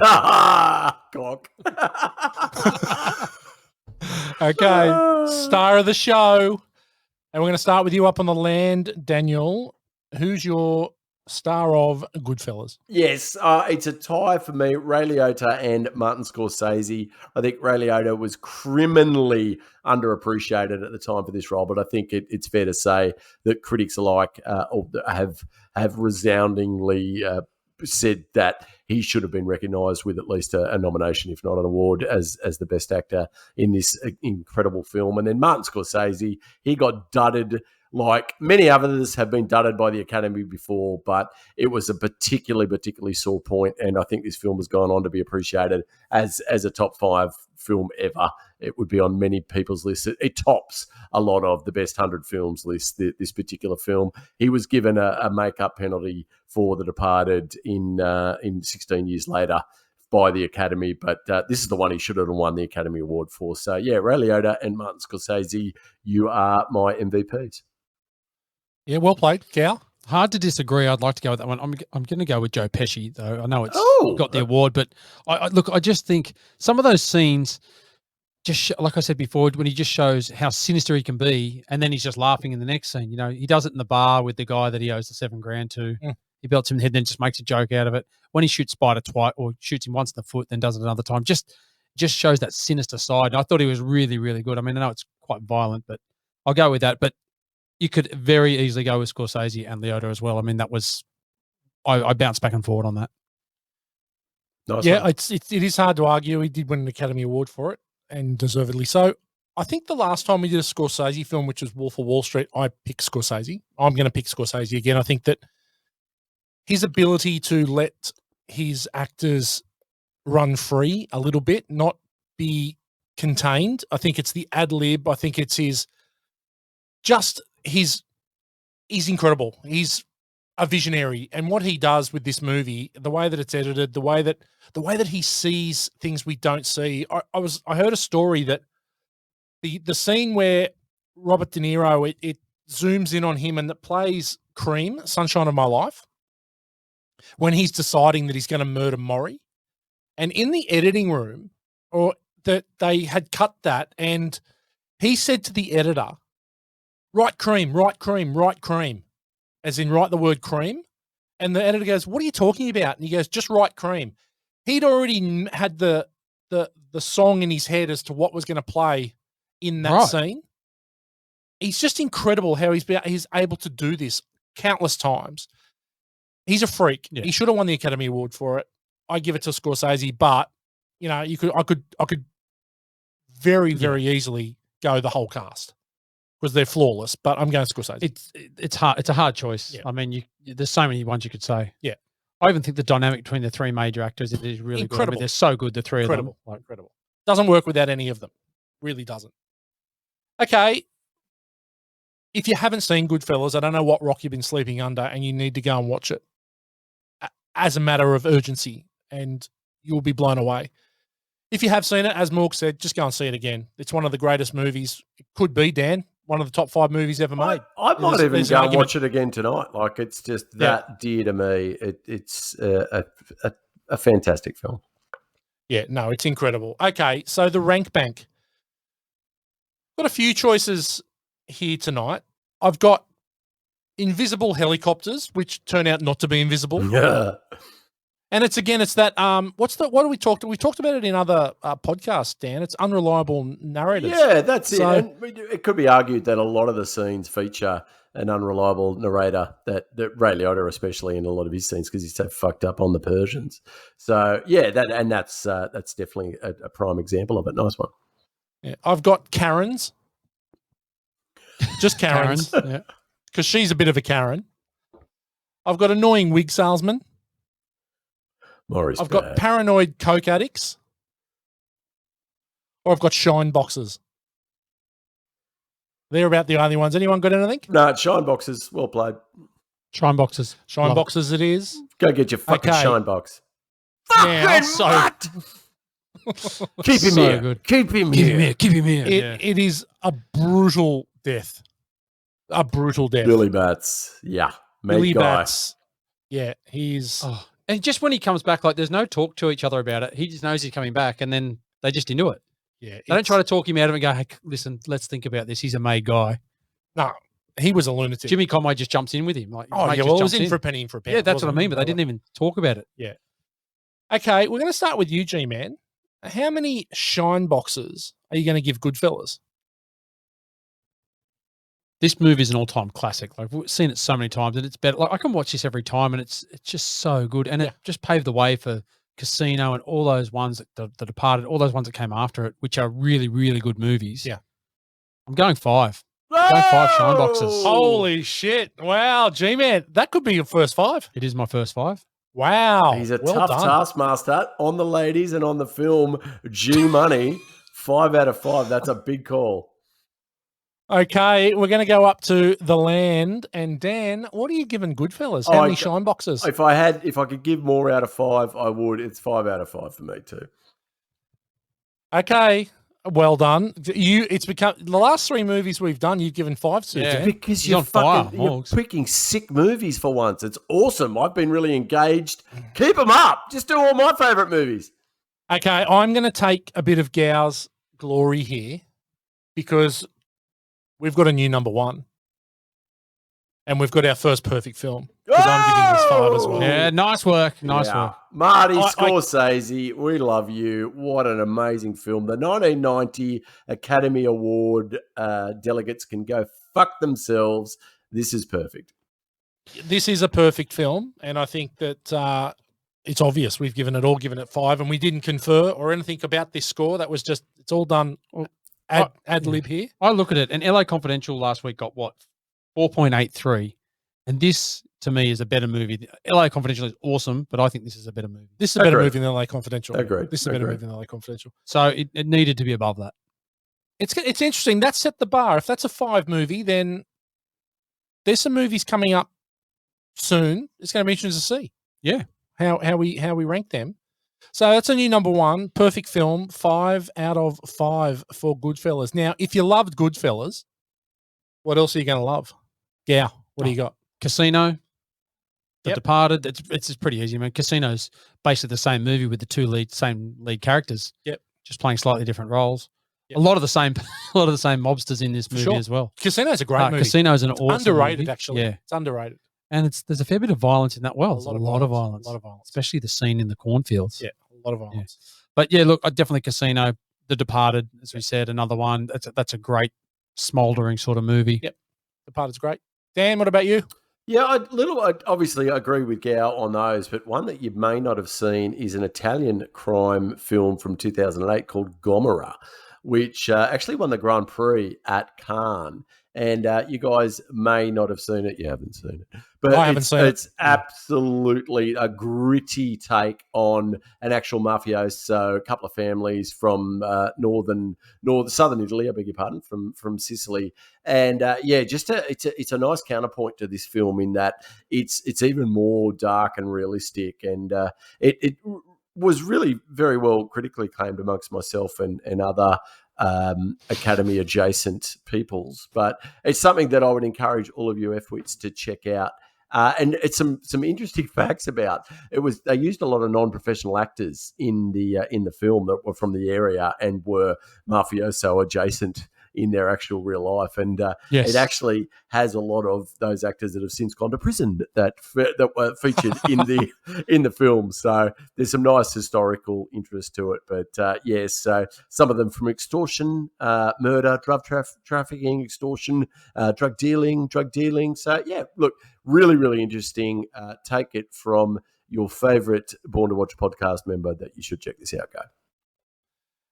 Cock. Okay. Star of the show. And we're going to start with you up on the land, Daniel. Who's your star of Goodfellas? Yes, it's a tie for me, Ray Liotta and Martin Scorsese. I think Ray Liotta was criminally underappreciated at the time for this role, but I think it's fair to say that critics alike have resoundingly said that he should have been recognised with at least a nomination, if not an award, as the best actor in this incredible film. And then Martin Scorsese, he got dudded like many others have been dudded by the Academy before, but it was a particularly sore point, and I think this film has gone on to be appreciated as a top 5 film ever. It would be on many people's lists. It tops a lot of the best 100 films list, this particular film. He was given a make-up penalty for The Departed in 16 years later by the Academy, but this is the one he should have won the Academy Award for. So, yeah, Ray Liotta and Martin Scorsese, you are my MVPs. Yeah, well played, Cal. Hard to disagree. I'd like to go with that one. I'm going to go with Joe Pesci, though. I know it's got the award, but I just think some of those scenes, like I said before, when he just shows how sinister he can be, and then he's just laughing in the next scene. You know, he does it in the bar with the guy that he owes the $7,000 to. Mm. He belts him in the head, and then just makes a joke out of it. When he shoots Spider twice, or shoots him once in the foot, then does it another time, just shows that sinister side. And I thought he was really, really good. I mean, I know it's quite violent, but I'll go with that. But you could very easily go with Scorsese and Liotta as well. I mean, that was I bounced back and forward on that. Nice Yeah, one. it is hard to argue. He did win an Academy Award for it, and deservedly so. I think the last time we did a Scorsese film, which was Wolf of Wall Street, I picked Scorsese. I'm going to pick Scorsese again. I think that his ability to let his actors run free a little bit, not be contained. I think it's the ad lib. I think it's he's incredible. He's a visionary, and what he does with this movie, the way that it's edited, the way that he sees things we don't see. I heard a story that the scene where Robert De Niro, it zooms in on him and it plays Cream, Sunshine of My Life, when he's deciding that he's going to murder Maury. And in the editing room, or that they had cut that, and he said to the editor, write cream, write cream, write cream, as in write the word cream. And the editor goes, what are you talking about? And he goes, just write cream. He'd already had the song in his head as to what was going to play in that scene. He's just incredible how he's able to do this countless times. He's a freak. Yeah. He should have won the Academy Award for it. I give it to Scorsese, but you know, I could very easily go the whole cast because they're flawless. But I'm going Scorsese. It's hard. It's a hard choice. Yeah. I mean, there's so many ones you could say. Yeah, I even think the dynamic between the three major actors is really incredible. Good. I mean, they're so good. The three of them, incredible. Doesn't work without any of them. Really doesn't. Okay. If you haven't seen Goodfellas, I don't know what rock you've been sleeping under, and you need to go and watch it as a matter of urgency, and you'll be blown away. If you have seen it, as Mork said, just go and see it again. It's one of the greatest movies. It could be, Dan, one of the top 5 movies ever made. I might even go and watch it again tonight. Like, it's just that dear to me. It's a fantastic film. Yeah, no, it's incredible. Okay, so the rank bank. Got a few choices here tonight. I've got invisible helicopters, which turn out not to be invisible. Yeah. And it's that what do we talked about it in other podcasts, Dan? It's unreliable narrators. Yeah, that's it. And it could be argued that a lot of the scenes feature an unreliable narrator, that Ray Liotta especially in a lot of his scenes, because he's so fucked up on the Persians. So yeah, that's definitely a prime example of it. Nice one. Yeah, I've got Karens. Just Karens. Yeah. Because she's a bit of a Karen. I've got annoying wig salesman. I've got paranoid coke addicts. Or I've got shine boxes. They're about the only ones. Anyone got anything? No, shine boxes. Well played. Shine boxes. Shine boxes it is. Go get your fucking shine box. Fucking Keep him here. Good. Keep him here. Keep him here. It is a brutal death. A brutal death. Billy Bats. Yeah. Billy Bats. Yeah, he's... Oh. And just when he comes back, like, there's no talk to each other about it. He just knows he's coming back, and then they just into it. Yeah, they don't try to talk him out of it and go, hey, listen, let's think about this. He's a made guy. No, he was a lunatic. Jimmy Conway just jumps in with him. Like, it was in for a penny, in for a pound. Yeah, that's what I mean, but they didn't even talk about it. Yeah. Okay, we're going to start with you, G-Man. How many shine boxes are you going to give Goodfellas? This movie is an all-time classic. Like, we've seen it so many times, and it's better. Like, I can watch this every time, and it's just so good. And it just paved the way for Casino and all those ones that Departed, all those ones that came after it, which are really, really good movies. Yeah. I'm going 5. I'm going 5 shine boxes. Holy shit. Wow, G-Man, that could be your first 5. It is my first 5. Wow. He's a tough taskmaster on the ladies and on the film G-Money. 5 out of 5. That's a big call. Okay, we're going to go up to the land. And Dan, what are you giving Goodfellas? How many shine boxes? If I could give more out of 5, I would. It's 5 out of 5 for me too. Okay, Well done. It's become the last 3 movies we've done. You've given 5 to. Yeah. Dan. Because He's you're on fire, fucking, you're Morgs. picking sick movies for once. It's awesome. I've been really engaged. Keep them up. Just do all my favourite movies. Okay, I'm going to take a bit of Gow's glory here because we've got a new number 1. And we've got our first perfect film. Because I'm giving this 5 as well. Yeah, nice work. Nice Yeah. work. Marty Scorsese, we love you. What an amazing film. The 1990 Academy Award delegates can go fuck themselves. This is perfect. This is a perfect film, and I think that it's obvious we've given it 5, and we didn't confer or anything about this score. That was just, it's all done ad lib here. I look at it, and LA Confidential last week got what? 4.83. And this, to me, is a better movie. LA Confidential is awesome, but I think this is a better movie. This is a better movie than LA Confidential. Agreed. This is a better movie than LA Confidential. So it needed to be above that. It's interesting. That set the bar. If that's a 5 movie, then there's some movies coming up soon. It's going to be interesting to see. Yeah. How we rank them. So that's a new number 1. Perfect film. 5 out of 5 for Goodfellas. Now, if you loved Goodfellas, what else are you going to love? Yeah. What do you got? Casino, The Departed. It's pretty easy, man. Casino's basically the same movie with the same lead characters. Yep. Just playing slightly different roles. Yep. A lot of the same mobsters in this movie as well. Casino's a great movie. Casino's an awesome underrated, movie. actually. Yeah. It's underrated. And there's a fair bit of violence in that. Well, a lot of violence. A lot of violence. Especially the scene in the cornfields. Yeah, a lot of violence. Yeah. But yeah, look, definitely Casino, The Departed, as we said, another one. That's a great smoldering sort of movie. Yep. Departed's great. Dan, what about you? Yeah, I obviously agree with Gow on those, but one that you may not have seen is an Italian crime film from 2008 called Gomorrah, which actually won the Grand Prix at Cannes. And you guys may not have seen it. You haven't seen it. But I haven't seen it. It's absolutely a gritty take on an actual mafioso, a couple of families from southern Italy, I beg your pardon, from Sicily. And it's a nice counterpoint to this film in that it's even more dark and realistic. And it was really very well critically acclaimed amongst myself and other Academy adjacent peoples, but it's something that I would encourage all of you F-wits to check out. And it's some interesting facts about it. They used a lot of non-professional actors in the film that were from the area and were mafioso adjacent in their actual real life, and it actually has a lot of those actors that have since gone to prison that were featured in the film. So there's some nice historical interest to it. But so some of them from extortion, murder, drug trafficking, extortion, drug dealing. So look, really, really interesting. Take it from your favourite Born to Watch podcast member that you should check this out, guys.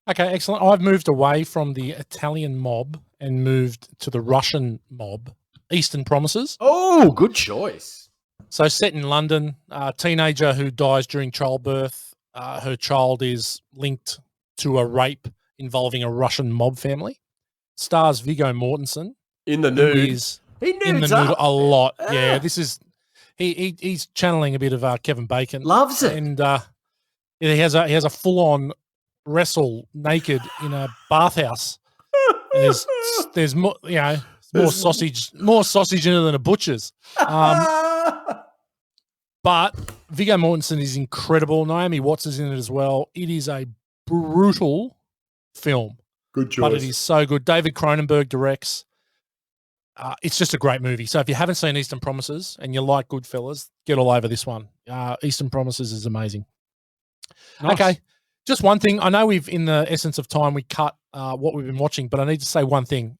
Okay, excellent. I've moved away from the Italian mob and moved to the Russian mob, Eastern Promises. Oh, good choice. So set in London, a teenager who dies during childbirth. Her child is linked to a rape involving a Russian mob family. Stars Viggo Mortensen. In the nude. He nudes in the nude a lot. Yeah, this is he's channeling a bit of Kevin Bacon. Loves it. And he has a full-on wrestle naked in a bathhouse. There's more, more sausage in it than a butcher's. But Viggo Mortensen is incredible. Naomi Watts is in it as well. It is a brutal film. Good choice. But it is so good. David Cronenberg directs. It's just a great movie. So if you haven't seen Eastern Promises and you like Goodfellas, get all over this one. Eastern Promises is amazing. Nice. Okay. Just one thing. I know in the essence of time, we cut what we've been watching, but I need to say one thing.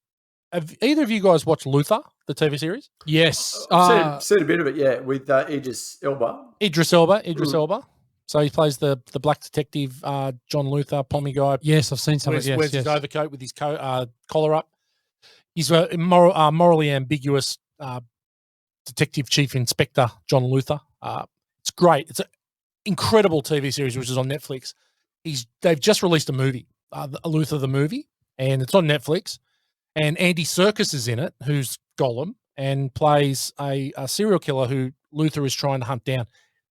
Have either of you guys watched Luther, the TV series? Yes. I've seen a bit of it, with Idris Elba. Idris Elba. So he plays the black detective, John Luther, Pommy guy. Yes, I've seen some of it. Wears his overcoat with his collar up. He's a morally ambiguous detective chief inspector, John Luther. It's great. It's an incredible TV series, which is on Netflix. They've just released a movie, Luther the movie, and it's on Netflix. And Andy Serkis is in it, who's Gollum, and plays a serial killer who Luther is trying to hunt down.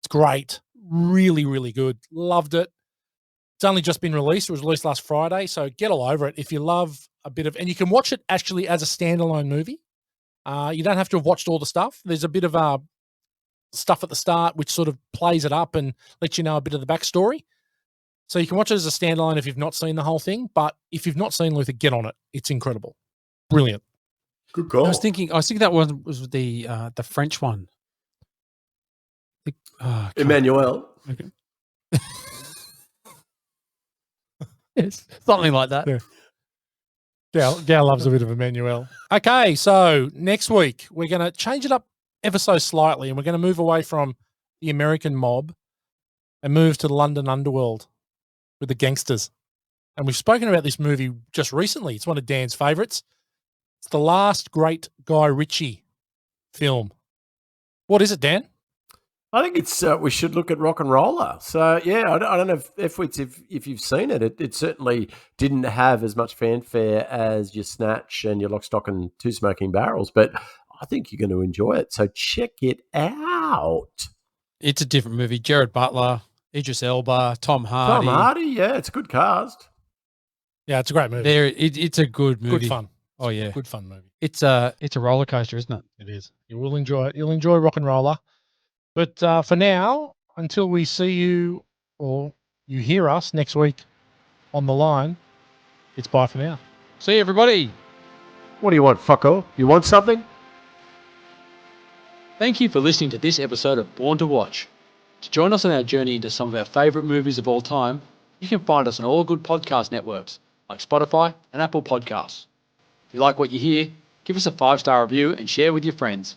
It's great. Really, really good. Loved it. It's only just been released. It was released last Friday, so get all over it if you love a bit of, and you can watch it actually as a standalone movie. You don't have to have watched all the stuff. There's a bit of stuff at the start which sort of plays it up and lets you know a bit of the backstory. So you can watch it as a standalone if you've not seen the whole thing. But if you've not seen Luther, get on it. It's incredible, brilliant. Good call. I was thinking that one was the French one. Emmanuel. Okay. It's something like that. Yeah. Gal loves a bit of Emmanuel. Okay, so next week we're going to change it up ever so slightly, and we're going to move away from the American mob and move to the London underworld with the gangsters. And we've spoken about this movie just recently. It's one of Dan's favourites. It's the last great Guy Ritchie film. What is it, Dan? I think it's we should look at Rock and Roller. So yeah, I don't know if you've seen it. It certainly didn't have as much fanfare as your Snatch and your Lock, Stock and Two Smoking Barrels, but I think you're going to enjoy it. So check it out. It's a different movie. Jared Butler, Idris Elba, Tom Hardy. Tom Hardy, yeah, it's a good cast. Yeah, it's a great movie. It's a good movie. Good fun. Oh yeah, good fun movie. It's a roller coaster, isn't it? It is. You will enjoy it. You'll enjoy Rock and Roller. But for now, until we see you or you hear us next week on the line, it's bye for now. See you, everybody. What do you want, fucko? You want something? Thank you for listening to this episode of Born to Watch. To join us on our journey into some of our favourite movies of all time, you can find us on all good podcast networks like Spotify and Apple Podcasts. If you like what you hear, give us a 5-star review and share with your friends.